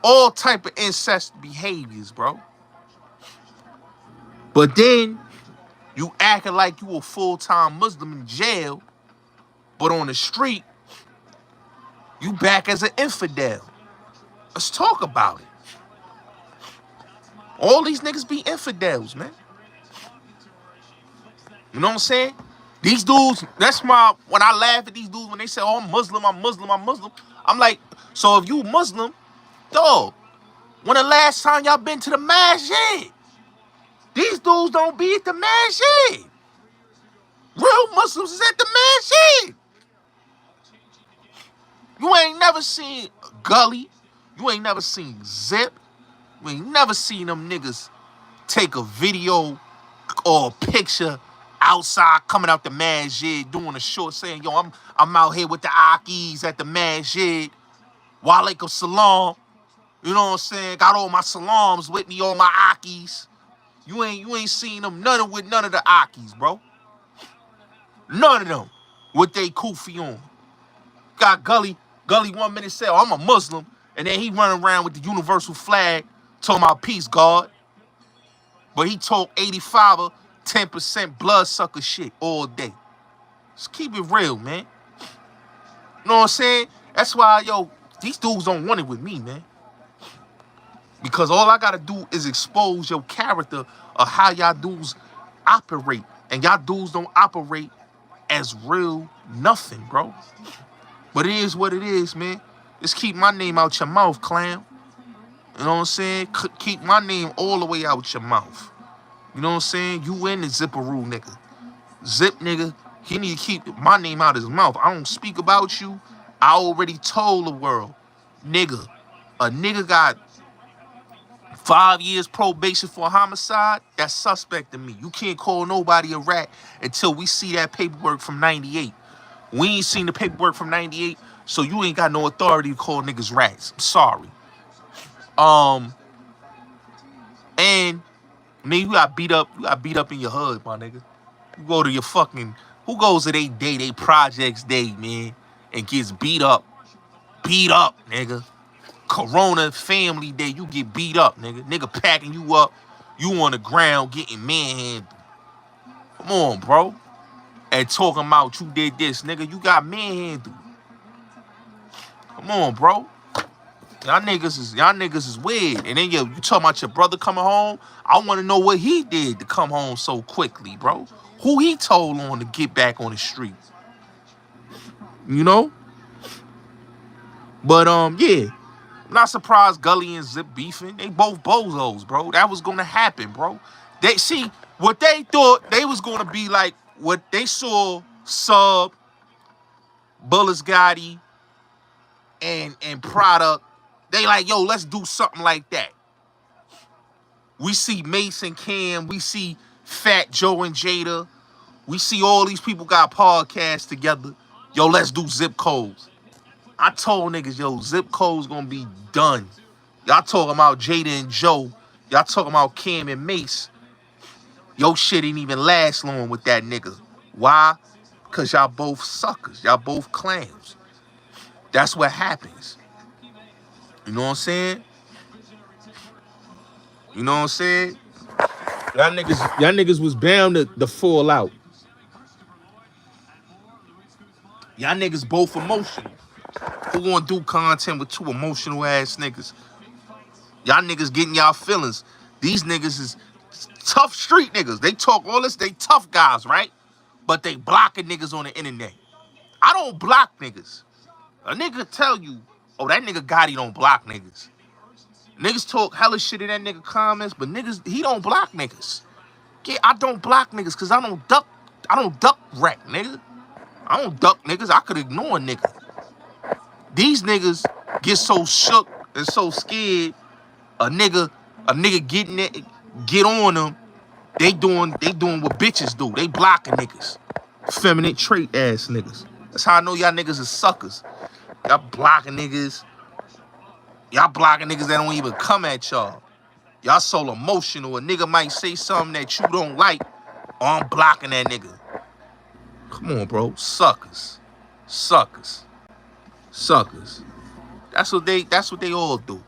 all type of incest behaviors, bro. But then you acting like you a full-time Muslim in jail, but on the street, you back as an infidel. Let's talk about it. All these niggas be infidels, man. You know what I'm saying? These dudes, that's my, when I laugh at these dudes when they say, oh, I'm Muslim. I'm like, so if you Muslim, Dog, when the last time y'all been to the masjid? These dudes don't be at the masjid. Real Muslims is at the masjid. You ain't never seen Gully. You ain't never seen Zip. You ain't never seen them niggas take a video or a picture outside coming out the masjid doing a short saying, yo, I'm out here with the Akis at the masjid. Walaikum salam. You know what I'm saying? Got all my salams with me, all my Akis. You ain't seen them none of the Akis, bro. None of them with they kufi on. Got Gully 1 minute said, oh, I'm a Muslim, and then he running around with the universal flag talking about peace, God. But he talk 85er, 10% bloodsucker shit all day. Just keep it real, man. You know what I'm saying? That's why, yo, these dudes don't want it with me, man. Because all I gotta do is expose your character of how y'all dudes operate. And y'all dudes don't operate as real nothing, bro. But it is what it is, man. Just keep my name out your mouth, clown. You know what I'm saying? Keep my name all the way out your mouth. You know what I'm saying? You in the Zipperoo, nigga. Zip, nigga, he need to keep my name out his mouth. I don't speak about you. I already told the world, nigga, a nigga got 5 years probation for a homicide. That's suspect to me. You can't call nobody a rat until we see that paperwork from 98. We ain't seen the paperwork from 98, so you ain't got no authority to call niggas rats. I'm sorry. And man, you got beat up in your hood, my nigga. You go to your fucking, who goes to they projects day, man, and gets beat up, nigga. Corona family day, you get beat up, nigga. Nigga packing you up, you on the ground getting manhandled. Come on, bro. And talking about you did this, nigga. You got manhandled. Come on, bro. Y'all niggas is weird. And then you talking about your brother coming home. I want to know what he did to come home so quickly, bro. Who he told on to get back on the street. You know? But yeah. I'm not surprised Gully and Zip beefing. They both bozos, bro. That was gonna happen, bro. They see what they thought they was gonna be like what they saw Sub, Bullets Gotti, and Product. They like, yo, let's do something like that. We see Mason Cam, we see Fat Joe and Jada. We see all these people got podcasts together. Yo, let's do zip codes. I told niggas, yo, zip codes gonna be done. Y'all talking about Jada and Joe. Y'all talking about Cam and Mace. Yo, shit ain't even last long with that nigga. Why? Because y'all both suckers. Y'all both clams. That's what happens. You know what I'm saying? You know what I'm saying? Y'all niggas was bound to fall out. Y'all niggas both emotional. Who gonna do content with two emotional ass niggas? Y'all niggas getting y'all feelings. These niggas is tough street niggas. They talk all this, they tough guys, right? But they blocking niggas on the internet. I don't block niggas. A nigga tell you, oh, that nigga Gotti don't block niggas. Niggas talk hella shit in that nigga comments, but niggas, he don't block niggas. Yeah, I don't block niggas because I don't duck wreck, nigga. I don't duck niggas. I could ignore a nigga. These niggas get so shook and so scared. A nigga getting it, get on them. They doing what bitches do. They blocking niggas. Feminine trait ass niggas. That's how I know y'all niggas is suckers. Y'all blocking niggas. Y'all blocking niggas that don't even come at y'all. Y'all so emotional. A nigga might say something that you don't like. Or I'm blocking that nigga. Come on, bro. Suckers. Suckers. Suckers. That's what they all do.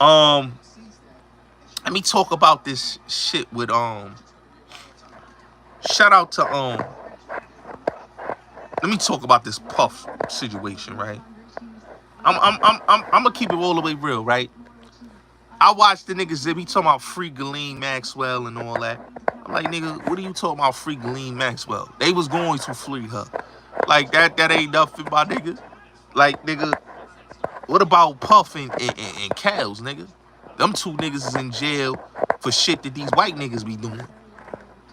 Let me talk about this shit with shout out to let me talk about this Puff situation, right? I'm gonna keep it all the way real, right? I watched the nigga Zip, he talking about free Ghislaine Maxwell and all that. I'm like, nigga, what are you talking about free Ghislaine Maxwell? They was going to free her. Like that ain't nothing, my nigga. Like, nigga, What about Puff and Kels, nigga? Them two niggas is in jail for shit that these white niggas be doing.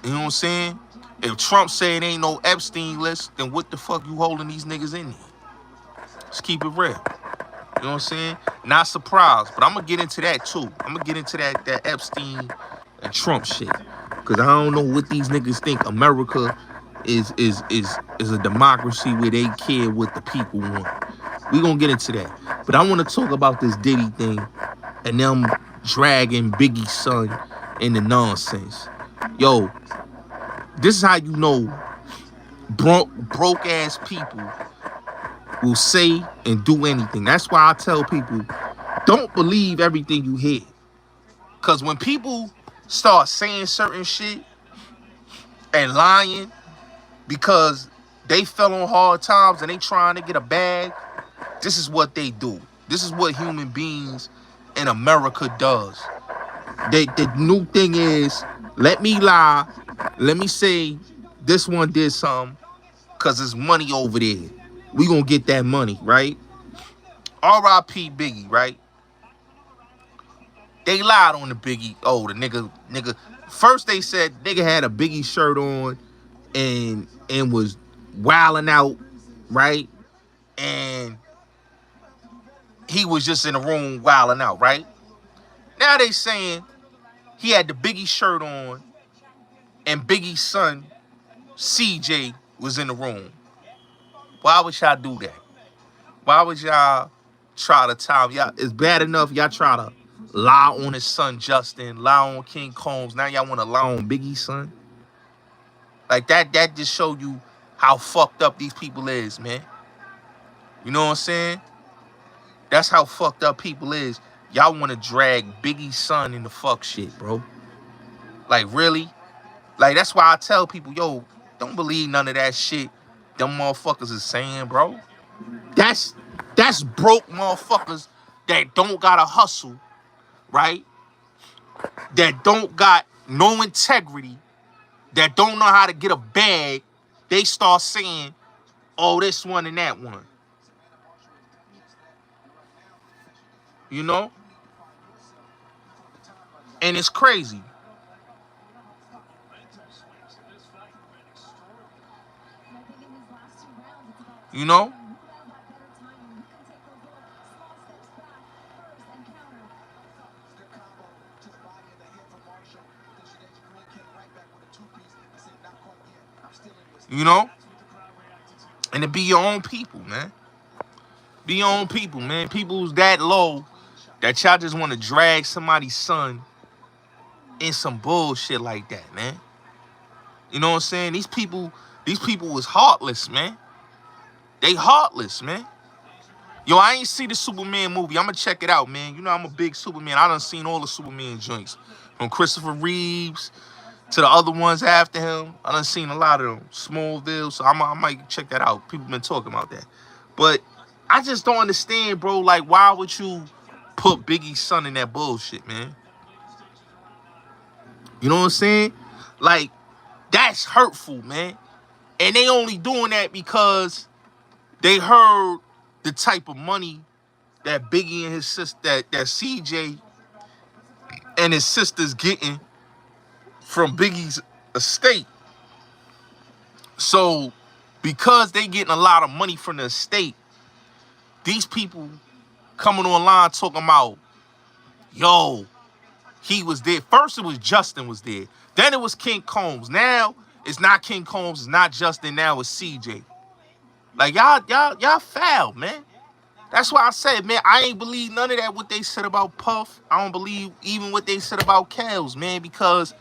You know what I'm saying? If Trump said ain't no Epstein list, then what the fuck you holding these niggas in there? Let's keep it real. You know what I'm saying? Not surprised, but I'm gonna get into that too. I'm gonna get into that Epstein and Trump shit. Cause I don't know what these niggas think America is a democracy where they care what the people want. We gonna get into that. But I wanna talk about this Diddy thing and them dragging Biggie's son in the nonsense. Yo, this is how you know broke ass people will say and do anything. That's why I tell people, don't believe everything you hear. Because when people start saying certain shit and lying because they fell on hard times and they trying to get a bag, this is what they do. This is what human beings in America does. The new thing is, let me lie. Let me say this one did something because there's money over there. We gonna get that money, right? R.I.P. Biggie, right? They lied on the Biggie. Oh, the nigga. First they said nigga had a Biggie shirt on and was wilding out, right? And he was just in the room wilding out, right? Now they saying he had the Biggie shirt on and Biggie's son, CJ, was in the room. Why would y'all do that? Why would y'all try to time? Y'all, it's bad enough y'all try to lie on his son Justin, lie on King Combs. Now y'all want to lie on Biggie's son? Like that just show you how fucked up these people is, man. You know what I'm saying? That's how fucked up people is. Y'all want to drag Biggie's son in the fuck shit, bro. Like, really? Like, that's why I tell people, yo, don't believe none of that shit them motherfuckers is saying, bro. That's broke motherfuckers that don't gotta hustle, right? That don't got no integrity, that don't know how to get a bag. They start saying, oh, this one and that one. You know? And it's crazy. You know? You know? And to be your own people, man. Be your own people, man. People who's that low that y'all just want to drag somebody's son in some bullshit like that, man. You know what I'm saying? These people was heartless, man. They heartless, man. Yo, I ain't see the Superman movie. I'm gonna check it out, man. You know I'm a big Superman. I done seen all the Superman joints. From Christopher Reeves to the other ones after him. I done seen a lot of them. Smallville, so I might check that out. People been talking about that. But I just don't understand, bro. Like, why would you put Biggie's son in that bullshit, man? You know what I'm saying? Like, that's hurtful, man. And they only doing that because they heard the type of money that Biggie and his sister, that CJ and his sisters getting from Biggie's estate. So, because they getting a lot of money from the estate, these people coming online talking about, yo, he was there. First it was Justin was there. Then it was King Combs. Now it's not King Combs, it's not Justin, now it's CJ. Like, y'all foul, man. That's why I said, man, I ain't believe none of that what they said about Puff. I don't believe even what they said about Kels, man, because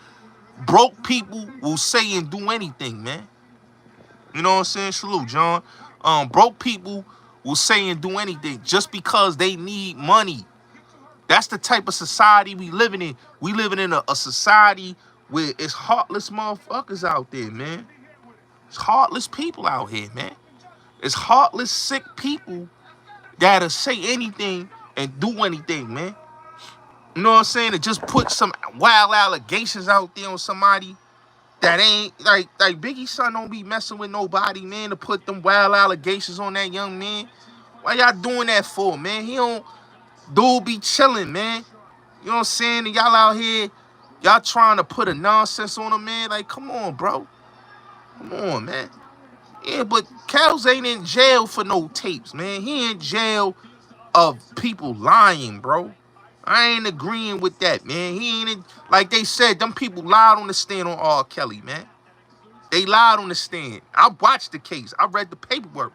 broke people will say and do anything, man. You know what I'm saying? Salute, John. Broke people will say and do anything just because they need money. That's the type of society we living in. We living in a society where it's heartless motherfuckers out there, man. It's heartless people out here, man. It's heartless, sick people that'll say anything and do anything, man. You know what I'm saying? To just put some wild allegations out there on somebody that ain't, like Biggie's son don't be messing with nobody, man, to put them wild allegations on that young man. Why y'all doing that for, man? He don't, dude be chilling, man. You know what I'm saying? And y'all out here, y'all trying to put a nonsense on him, man. Like, come on, bro. Come on, man. Yeah, but Kels ain't in jail for no tapes, man. He in jail of people lying, bro. I ain't agreeing with that, man. He ain't in, like they said, them people lied on the stand on R. Kelly, man. They lied on the stand. I watched the case. I read the paperwork.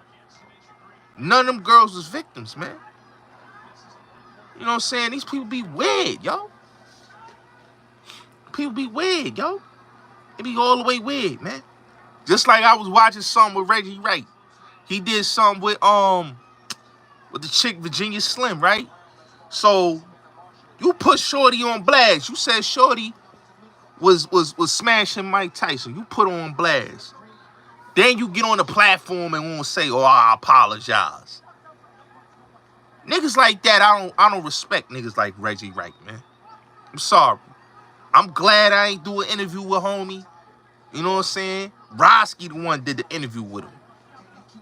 None of them girls was victims, man. You know what I'm saying? These people be weird, yo. People be weird, yo. They be all the way weird, man. Just like I was watching something with Reggie Wright. He did something with the chick Virginia Slim, right? So you put Shorty on blast. You said Shorty was smashing Mike Tyson. You put her on blast. Then you get on the platform and won't say, "Oh, I apologize." Niggas like that, I don't respect niggas like Reggie Wright, man. I'm sorry. I'm glad I ain't do an interview with homie. You know what I'm saying? Roski the one did the interview with him.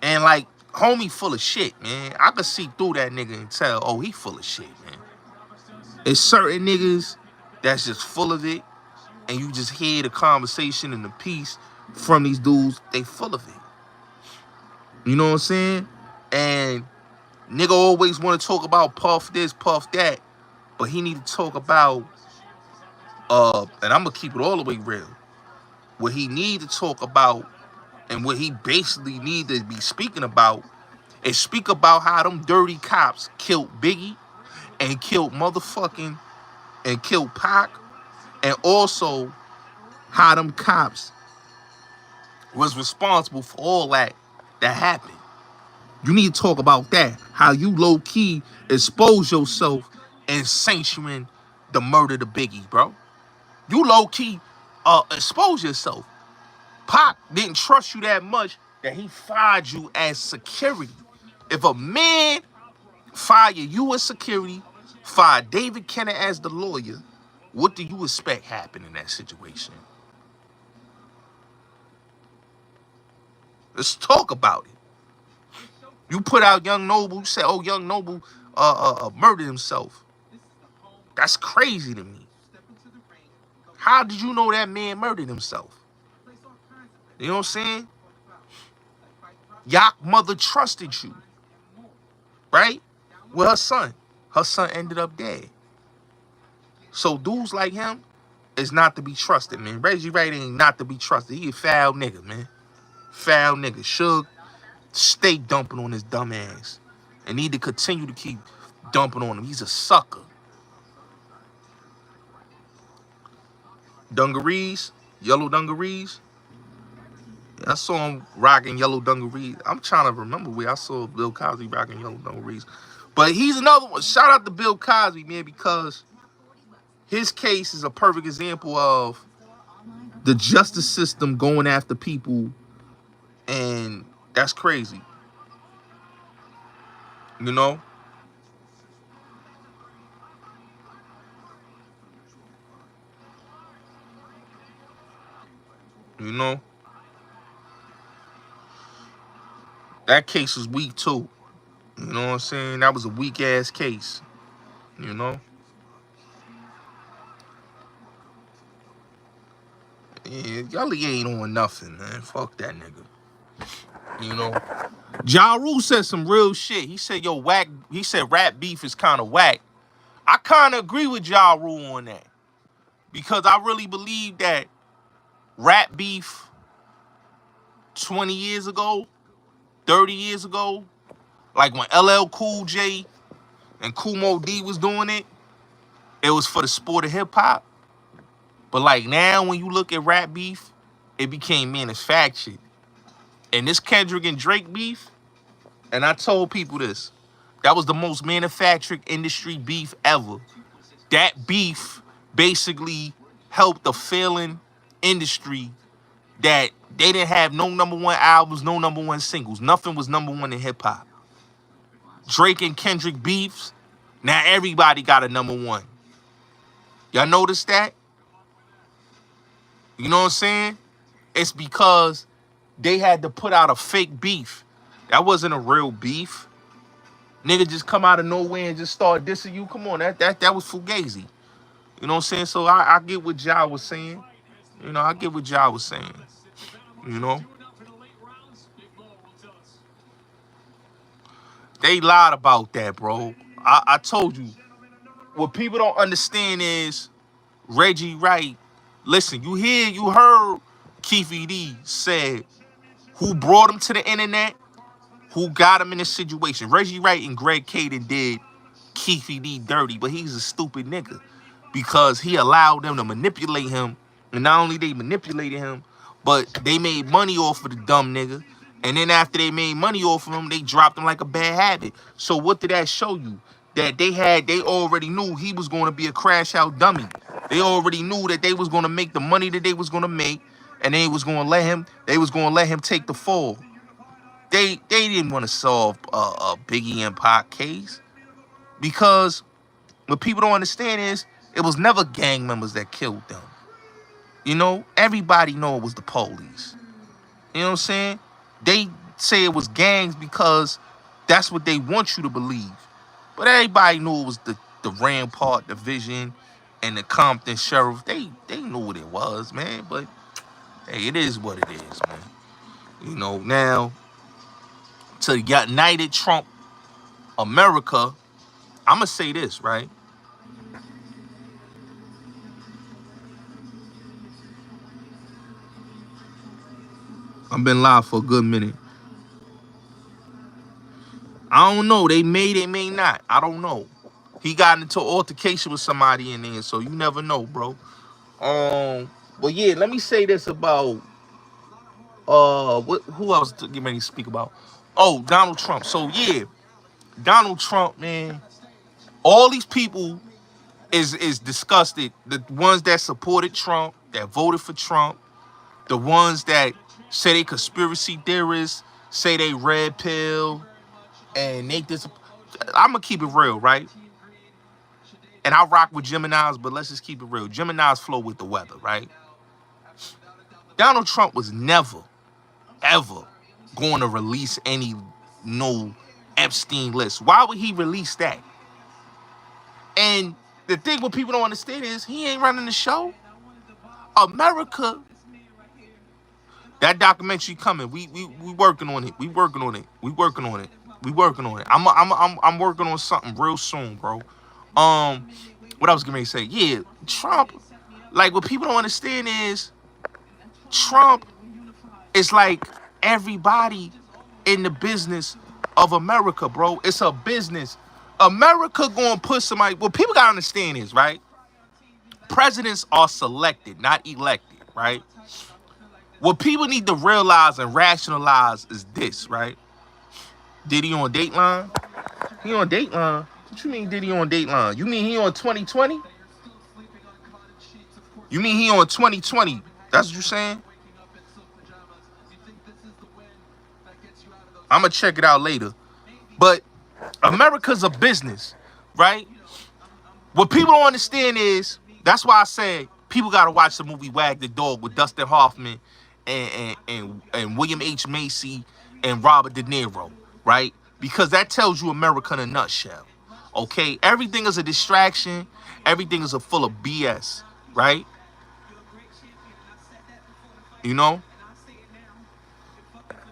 And like, homie full of shit, man. I could see through that nigga and tell, oh, he full of shit, man. It's certain niggas that's just full of it, and you just hear the conversation and the piece from these dudes, they full of it. You know what I'm saying? And nigga always want to talk about Puff this, Puff that, but he need to talk about, and I'm gonna keep it all the way real. What he need to talk about and what he basically need to be speaking about is speak about how them dirty cops killed Biggie and killed motherfucking and killed Pac, and also how them cops was responsible for all that happened. You need to talk about that. How you low-key expose yourself and sanctioning the murder of Biggie, bro. You low-key expose yourself. Pac didn't trust you that much that he fired you as security. If a man fire you as security, fire David Kenner as the lawyer, what do you expect happen in that situation? Let's talk about it. You put out Young Noble, you say, oh, Young Noble murdered himself. That's crazy to me. How did you know that man murdered himself? You know what I'm saying? Yak mother trusted you, right? With her son. Her son ended up dead. So dudes like him is not to be trusted, man. Reggie Wright ain't not to be trusted. He a foul nigga, man. Foul nigga. Suge, stay dumping on his dumb ass. And need to continue to keep dumping on him. He's a sucker. Dungarees, yellow dungarees. I saw him rocking yellow dungarees. I'm trying to remember where I saw Bill Cosby rocking yellow dungarees. But he's another one. Shout out to Bill Cosby, man, because his case is a perfect example of the justice system going after people, and that's crazy. You know? You know? That case was weak, too. You know what I'm saying? That was a weak-ass case. You know? Yeah, Gully ain't on nothing, man. Fuck that nigga. You know? Ja Rule said some real shit. He said, yo, whack. He said rap beef is kind of whack. I kind of agree with Ja Rule on that. Because I really believe that rap beef 20 years ago, 30 years ago, like when LL Cool J and Kumo D was doing it, it was for the sport of hip-hop. But like now when you look at rap beef, it became manufactured. And this Kendrick and Drake beef, and I told people this, that was the most manufactured industry beef ever. That beef basically helped the failing industry that they didn't have no #1 albums, no #1 singles. Nothing was #1 in hip-hop. Drake and Kendrick beefs, now everybody got a #1. Y'all notice that? You know what I'm saying? It's because they had to put out a fake beef. That wasn't a real beef. Nigga just come out of nowhere and just start dissing you. Come on, that was fugazi. You know what I'm saying? So I get what Ja was saying. You know, I get what Ja was saying. You know, they lied about that, bro. I told you. What people don't understand is Reggie Wright. Listen, you heard Keefe D said who brought him to the internet, who got him in this situation. Reggie Wright and Greg Caden did Keefe D dirty, but he's a stupid nigga because he allowed them to manipulate him. And not only they manipulated him, but they made money off of the dumb nigga. And then after they made money off of him, they dropped him like a bad habit. So what did that show you? That they already knew he was going to be a crash out dummy. They already knew that they was going to make the money that they was going to make, and they was going to let him take the fall. They didn't want to solve a Biggie and Pac case because what people don't understand is it was never gang members that killed them. You know, everybody know it was the police. You know what I'm saying? They say it was gangs because that's what they want you to believe. But everybody knew it was the Rampart Division and the Compton Sheriff. They knew what it was, man. But hey, it is what it is, man. You know, now to United Trump America, I'ma say this, right? I've been live for a good minute. I don't know. They may not. I don't know. He got into an altercation with somebody in there, so you never know, bro. But yeah, let me say this about who else to get ready to speak about? Oh, Donald Trump. So yeah, Donald Trump, man. All these people is disgusted. The ones that supported Trump, that voted for Trump, the ones that say they conspiracy theorists, say they red pill, and they this. I'm gonna keep it real, right? And I rock with Gemini's, but let's just keep it real. Gemini's flow with the weather, right? Donald Trump was never, ever going to release any no Epstein list. Why would he release that? And the thing what people don't understand is he ain't running the show. America, that documentary coming. We working on it. We working on it. We working on it. We working on it. I'm working on something real soon, bro. What I was gonna say? Yeah, Trump. Like what people don't understand is Trump is like everybody in the business of America, bro. It's a business. America gonna put somebody. What people gotta understand is right. Presidents are selected, not elected, right? What people need to realize and rationalize is this, right? Diddy on Dateline? He on Dateline? What you mean Diddy on Dateline? You mean he on 2020? You mean he on 2020? That's what you saying? I'm gonna check it out later. But America's a business, right? What people don't understand is that's why I said people gotta watch the movie Wag the Dog with Dustin Hoffman and William H. Macy and Robert De Niro, right? Because that tells you America in a nutshell. Okay, everything is a distraction. Everything is a full of BS, right? You know?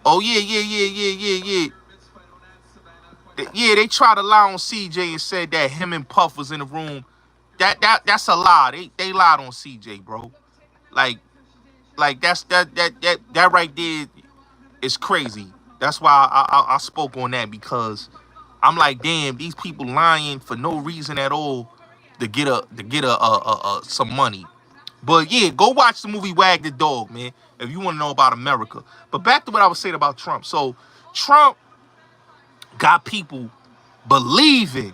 Oh yeah. Yeah, they tried to lie on CJ and said that him and Puff was in the room. That's a lie. They lied on CJ, bro. Like that's that right there is crazy. That's why I spoke on that because I'm like, damn, these people lying for no reason at all to get some money. But yeah, go watch the movie Wag the Dog, man, if you want to know about America. But back to what I was saying about Trump. So Trump got people believing,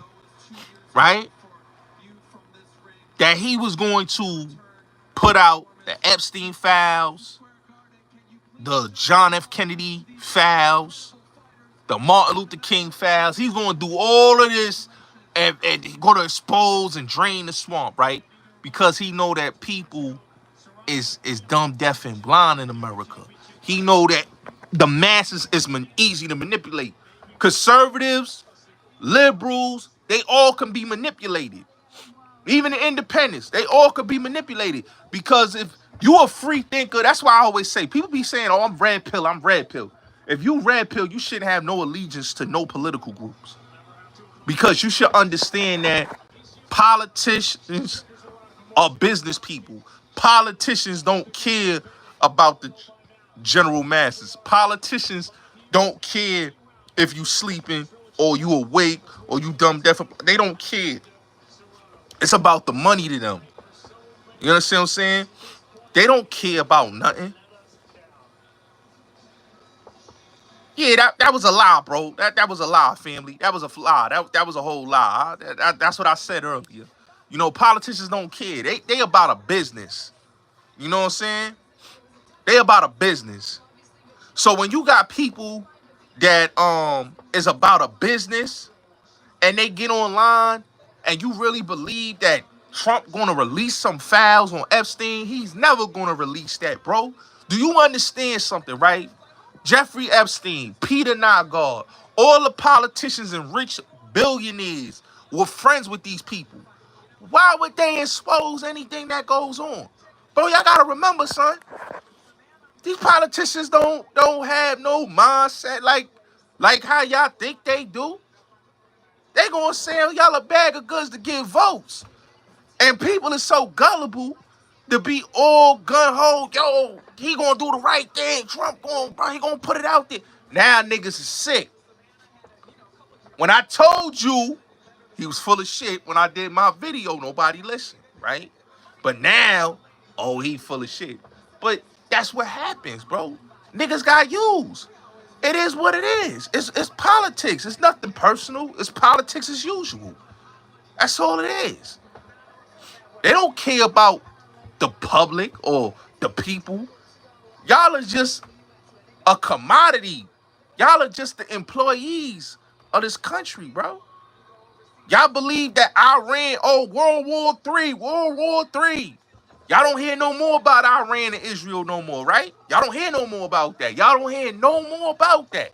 right, that he was going to put out the Epstein files, the John F. Kennedy files, the Martin Luther King files. He's going to do all of this and go to expose and drain the swamp, right? Because he know that people is dumb, deaf, and blind in America. He know that the masses is easy to manipulate. Conservatives liberals, they all can be manipulated. Even the independents, they all could be manipulated. Because if you a free thinker, that's why I always say, people be saying, oh, I'm red pill, I'm red pill. If you red pill, you shouldn't have no allegiance to no political groups. Because you should understand that politicians are business people. Politicians don't care about the general masses. Politicians don't care if you sleeping or you awake or you dumb deaf. They don't care. It's about the money to them. You understand what I'm saying? They don't care about nothing. Yeah, that was a lie, bro. That was a lie, family. That was a lie. That was a whole lie. That's what I said earlier. You know, politicians don't care. They about a business. You know what I'm saying? They about a business. So when you got people that is about a business and they get online and you really believe that Trump gonna release some files on Epstein, he's never gonna release that, bro. Do you understand something, right? Jeffrey Epstein, Peter Nygard, all the politicians and rich billionaires were friends with these people. Why would they expose anything that goes on? Bro, y'all gotta remember, son. These politicians don't have no mindset like how y'all think they do. They gonna sell y'all a bag of goods to get votes. And people are so gullible to be all gun-ho. Yo, he gonna do the right thing. Trump he gonna put it out there. Now niggas is sick. When I told you he was full of shit when I did my video, nobody listened, right? But now, oh, he full of shit. But that's what happens, bro. Niggas got used. It is what it is. It's politics. It's nothing personal. It's politics as usual. That's all it is. They don't care about the public or the people. Y'all are just a commodity. Y'all are just the employees of this country, bro. Y'all believe that Iran, World War III. Y'all don't hear no more about Iran and Israel no more, right? Y'all don't hear no more about that. Y'all don't hear no more about that.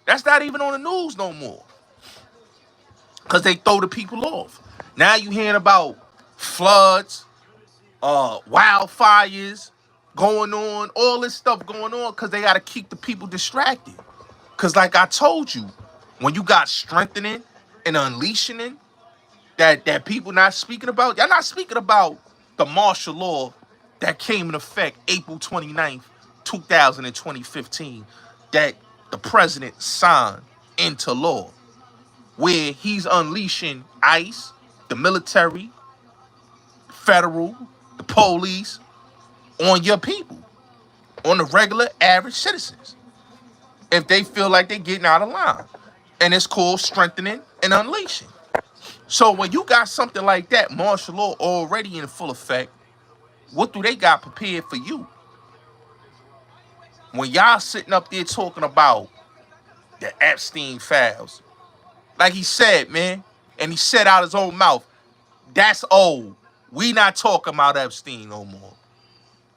That's not even on the news no more. Because they throw the people off. Now you hearing about floods, wildfires going on, all this stuff going on because they got to keep the people distracted. Because like I told you, when you got strengthening and unleashing that people not speaking about, y'all not speaking about the martial law that came in effect April 29th, 2015, that the president signed into law, where he's unleashing ICE, the military, federal, the police, on your people, on the regular average citizens, if they feel like they're getting out of line. And it's called strengthening and unleashing. So when you got something like that, martial law already in full effect, what do they got prepared for you? When y'all sitting up there talking about the Epstein files, like he said, man, and he said out his own mouth, that's old. We not talking about Epstein no more.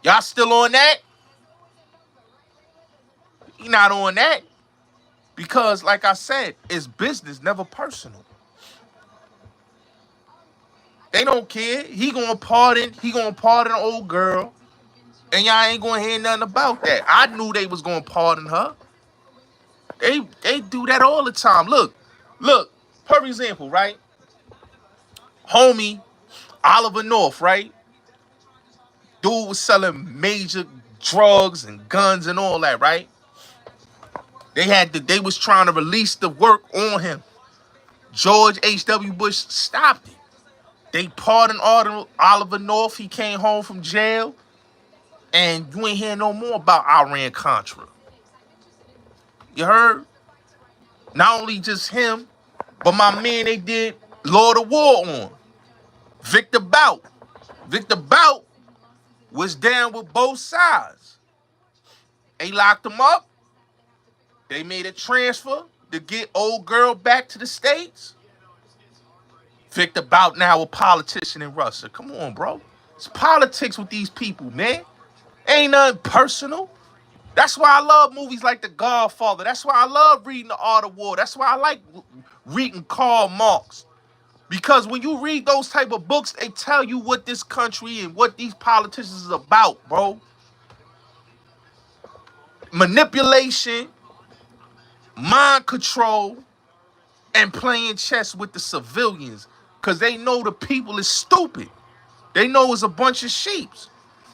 Y'all still on that? He not on that. Because, like I said, it's business, never personal. They don't care. He gonna pardon an old girl. And y'all ain't gonna hear nothing about that. I knew they was gonna pardon her. They do that all the time. Look, for example, right? Homie, Oliver North, right? Dude was selling major drugs and guns and all that, right? They was trying to release the work on him. George H.W. Bush stopped it. They pardoned Oliver North. He came home from jail. And you ain't hearing no more about Iran-Contra. You heard? Not only just him, but my man they did Lord of War on. Victor Bout. Victor Bout was down with both sides. They locked him up. They made a transfer to get old girl back to the States. Victor Bout now a politician in Russia. Come on, bro. It's politics with these people, man. Ain't nothing personal. That's why I love movies like The Godfather. That's why I love reading The Art of War. That's why I like reading Karl Marx. Because when you read those type of books, they tell you what this country and what these politicians is about, bro. Manipulation, mind control, and playing chess with the civilians. Because they know the people is stupid. They know it's a bunch of sheeps.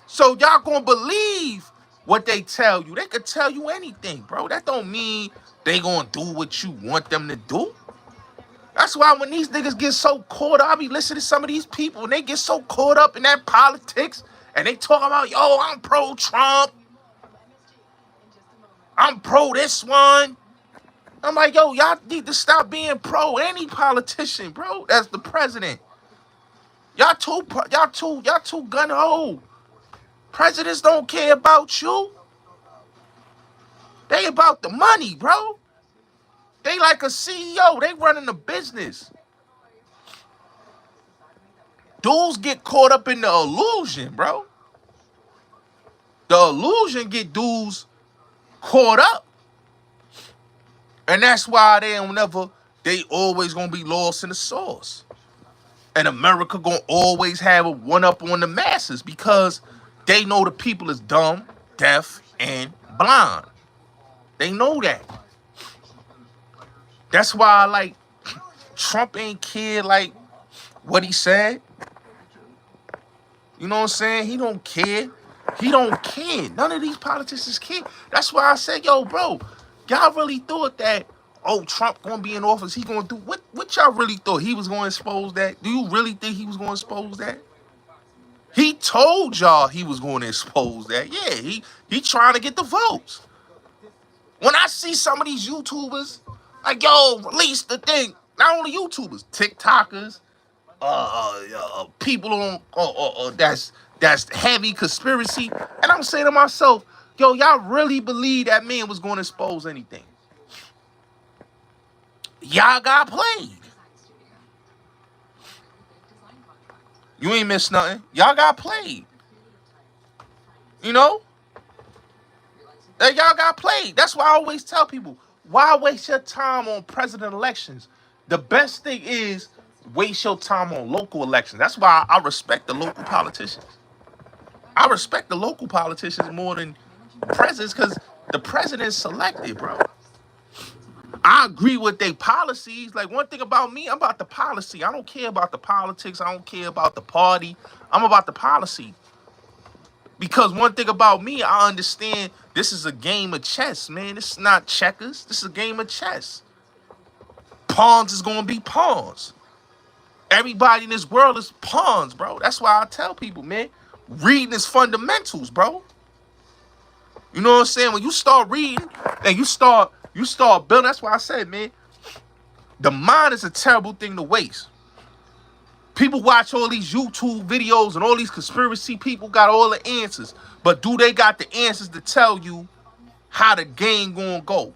So y'all gonna believe what they tell you. They could tell you anything, bro. That don't mean they gonna do what you want them to do. That's why when these niggas get so caught up, I be listening to some of these people and they get so caught up in that politics and they talk about, yo, I'm pro-Trump. I'm pro this one. I'm like, yo, y'all need to stop being pro any politician, bro. That's the president. Y'all too gun-ho. Presidents don't care about you. They about the money, bro. They like a CEO. They running the business. Dudes get caught up in the illusion, bro. The illusion get dudes caught up. And that's why they always gonna be lost in the sauce. And America gonna always have a one-up on the masses because they know the people is dumb, deaf, and blind. They know that. That's why, like, Trump ain't care, like, what he said. You know what I'm saying? He don't care. He don't care. None of these politicians care. That's why I said, yo, bro, y'all really thought that, oh, Trump gonna be in office, he gonna do, what y'all really thought? He was gonna expose that? Do you really think he was gonna expose that? He told y'all he was gonna expose that. Yeah, he trying to get the votes. When I see some of these YouTubers, like, yo, release the thing. Not only YouTubers, TikTokers, people on that's heavy conspiracy. And I'm saying to myself, yo, y'all really believe that man was going to expose anything? Y'all got played. You ain't missed nothing. Y'all got played. You know? That y'all got played. That's why I always tell people, why waste your time on president elections? The best thing is waste your time on local elections. That's why I respect the local politicians. I respect the local politicians more than presidents because the president's selected, bro. I agree with their policies. Like, one thing about me, I'm about the policy. I don't care about the politics. I don't care about the party. I'm about the policy. Because one thing about me, I understand this is a game of chess, man. This is not checkers. This is a game of chess. Pawns is going to be pawns. Everybody in this world is pawns, bro. That's why I tell people, man, reading is fundamentals, bro. You know what I'm saying? When you start reading and you start building, that's why I said, man, the mind is a terrible thing to waste. People watch all these YouTube videos and all these conspiracy people got all the answers. But do they got the answers to tell you how the game gonna go?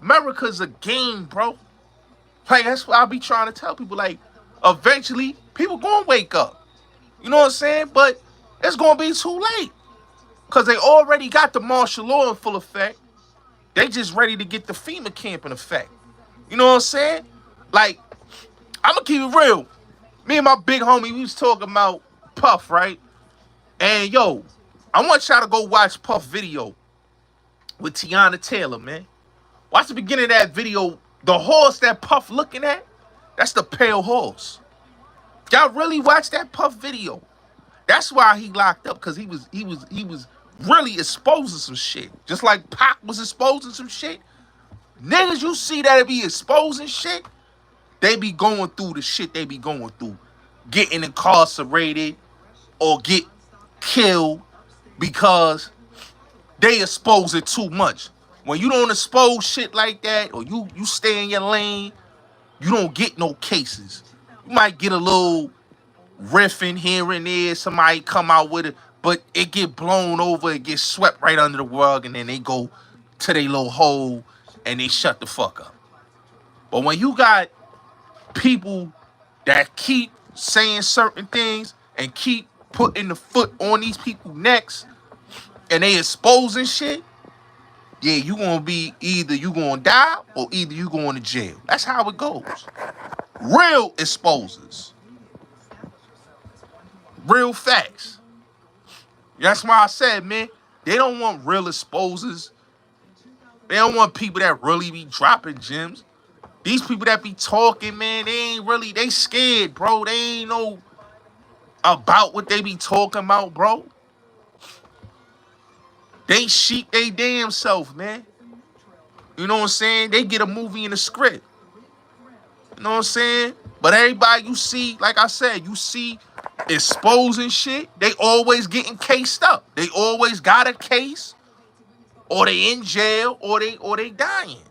America's a game, bro. Like, that's what I be trying to tell people. Like, eventually, people gonna wake up. You know what I'm saying? But it's gonna be too late. Because they already got the martial law in full effect. They just ready to get the FEMA camp in effect. You know what I'm saying? Like, I'm gonna keep it real. Me and my big homie, we was talking about Puff, right? And, yo, I want y'all to go watch Puff video with Tiana Taylor, man. Watch the beginning of that video. The horse that Puff looking at, that's the pale horse. Y'all really watch that Puff video. That's why he locked up, because he was really exposing some shit. Just like Pac was exposing some shit. Niggas you see that be exposing shit, they be going through the shit they be going through. Getting incarcerated or get killed because they expose it too much. When you don't expose shit like that, or you stay in your lane, you don't get no cases. You might get a little riffing here and there, somebody come out with it, but it get blown over, it gets swept right under the rug, and then they go to their little hole and they shut the fuck up. But when you got people that keep saying certain things and keep putting the foot on these people's necks and they exposing shit, yeah, you gonna be either you gonna die or either you going to jail. That's how it goes. Real exposes. Real facts. That's why I said, man, they don't want real exposes. They don't want people that really be dropping gems. These people that be talking, man, they ain't really, they scared, bro. They ain't know about what they be talking about, bro. They sheep they damn self, man. You know what I'm saying? They get a movie in the script. You know what I'm saying? But everybody you see, like I said, you see exposing shit, they always getting cased up. They always got a case, or they in jail, or they dying.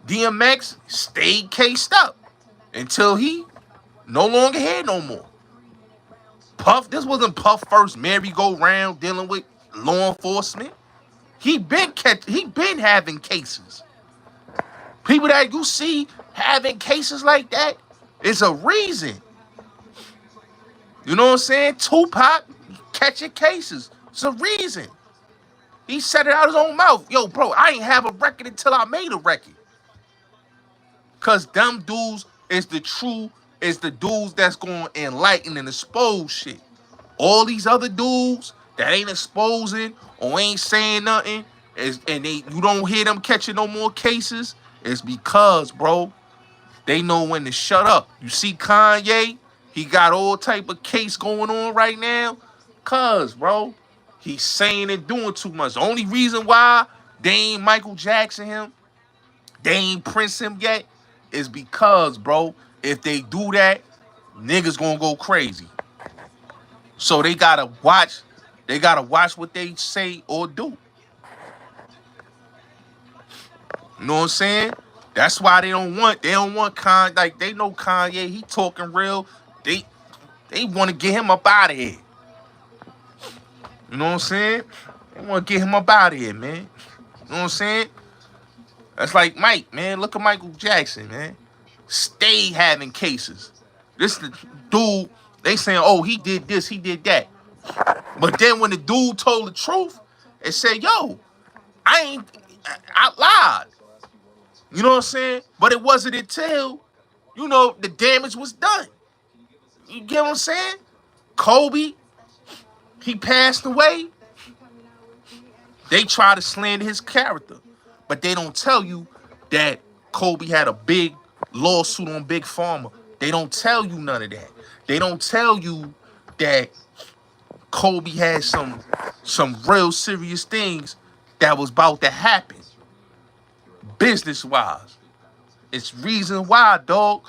DMX stayed cased up until he no longer had no more. Puff, this wasn't Puff first merry-go-round dealing with law enforcement. He been having cases. People that you see having cases like that is a reason. You know what I'm saying? Tupac catching cases. It's a reason. He said it out his own mouth. Yo, bro, I ain't have a record until I made a record. Cause them dudes is the dudes that's going to enlighten and expose shit. All these other dudes that ain't exposing or ain't saying nothing, you don't hear them catching no more cases, it's because, bro, they know when to shut up. You see Kanye, he got all type of case going on right now, cause, bro, he's saying and doing too much. The only reason why they ain't Michael Jackson him, they ain't Prince him yet, is because, bro, if they do that, niggas gonna go crazy. So they gotta watch what they say or do. You know what I'm saying? That's why they don't want Kanye. Like, they know Kanye, he talking real. They want to get him up out of here. You know what I'm saying? They want to get him up out of here, man. You know what I'm saying? That's like Mike, man. Look at Michael Jackson, man. Stay having cases. This the dude, they saying, oh, he did this, he did that. But then when the dude told the truth, it said, yo, I lied. You know what I'm saying? But it wasn't until, the damage was done. You get what I'm saying? Kobe, he passed away. They try to slander his character. But they don't tell you that Kobe had a big lawsuit on Big Pharma. They don't tell you none of that. They don't tell you that Kobe had some real serious things that was about to happen. Business-wise. It's reason why, dog.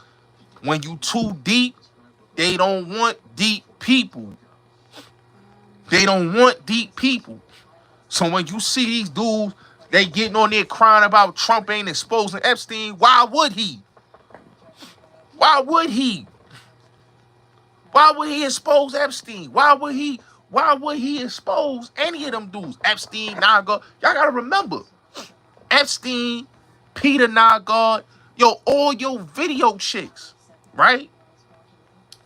When you too deep, they don't want deep people. They don't want deep people. So when you see these dudes, they getting on there crying about Trump ain't exposing Epstein, why would he? Why would he? Why would he expose Epstein? Why would he expose any of them dudes? Epstein, Nygaard. Y'all gotta remember, Epstein, Peter Nygaard, all your video chicks, right?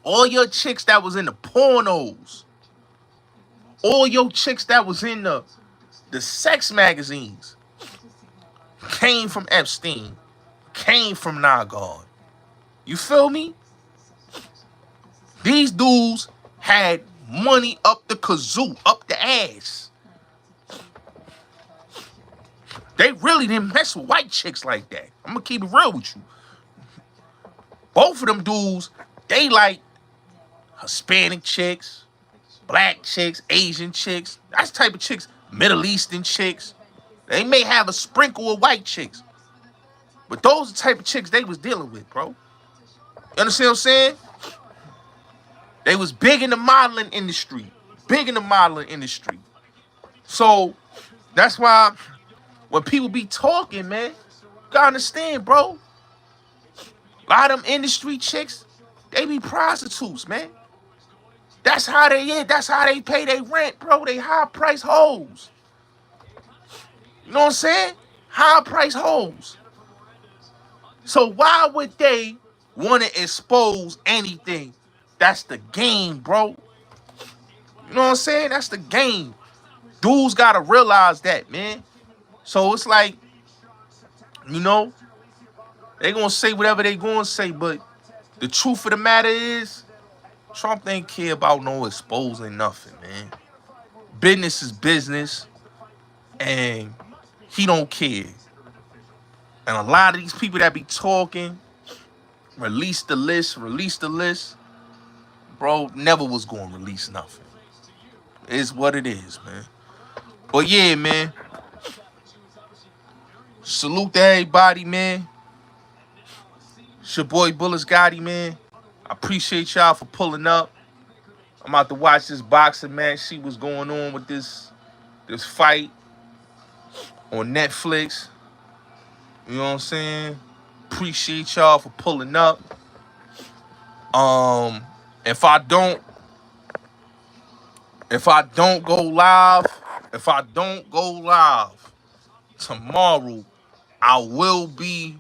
All your chicks that was in the pornos, all your chicks that was in the sex magazines came from Epstein, came from Nygaard. You feel me? These dudes had money up the kazoo, up the ass. They really didn't mess with white chicks like that. I'm gonna keep it real with you. Both of them dudes, they like Hispanic chicks, black chicks, Asian chicks. That's the type of chicks, Middle Eastern chicks. They may have a sprinkle of white chicks. But those are the type of chicks they was dealing with, bro. You understand what I'm saying? They was big in the modeling industry. Big in the modeling industry. So, that's why when people be talking, man, you gotta understand, bro. A lot of them industry chicks, they be prostitutes, man. That's how they is. That's how they pay their rent, bro. They high-price hoes. You know what I'm saying? High-price hoes. So why would they want to expose anything? That's the game, bro. You know what I'm saying? That's the game. Dudes got to realize that, man. So it's like, you know, they gonna say whatever they gonna say, but the truth of the matter is, Trump ain't care about no exposing nothing, man. Business is business, and he don't care. And a lot of these people that be talking, release the list, bro, never was gonna release nothing. It's what it is, man. But yeah, man. Salute to everybody, man. It's your boy Bullets Gotti, man. I appreciate y'all for pulling up. I'm about to watch this boxing match, see what's going on with this fight on Netflix. You know what I'm saying? Appreciate y'all for pulling up. If I don't go live, tomorrow, I will be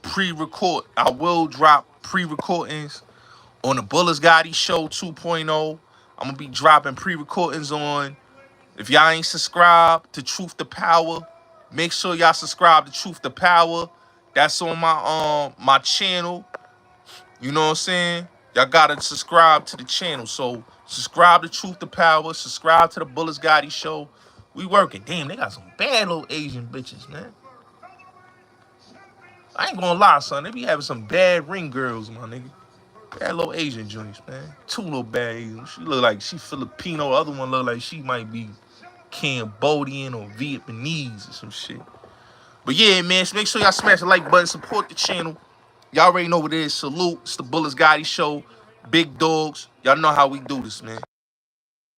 I will drop pre-recordings on the Bullets Gotti Show 2.0. I'm gonna be dropping pre-recordings on. If y'all ain't subscribed to Truth to Power, make sure y'all subscribe to Truth to Power. That's on my channel. You know what I'm saying? Y'all gotta subscribe to the channel. So subscribe to Truth to Power. Subscribe to the Bullets Gotti Show. We working. Damn, they got some bad little Asian bitches, man. I ain't gonna lie, son. They be having some bad ring girls, my nigga. Bad little Asian joints, man. Two little bad Asians. She look like she Filipino. The other one look like she might be Cambodian or Vietnamese or some shit. But yeah, man, so make sure y'all smash the like button, support the channel. Y'all already know what it is. Salute. It's the Bullets Gotti Show. Big dogs. Y'all know how we do this, man.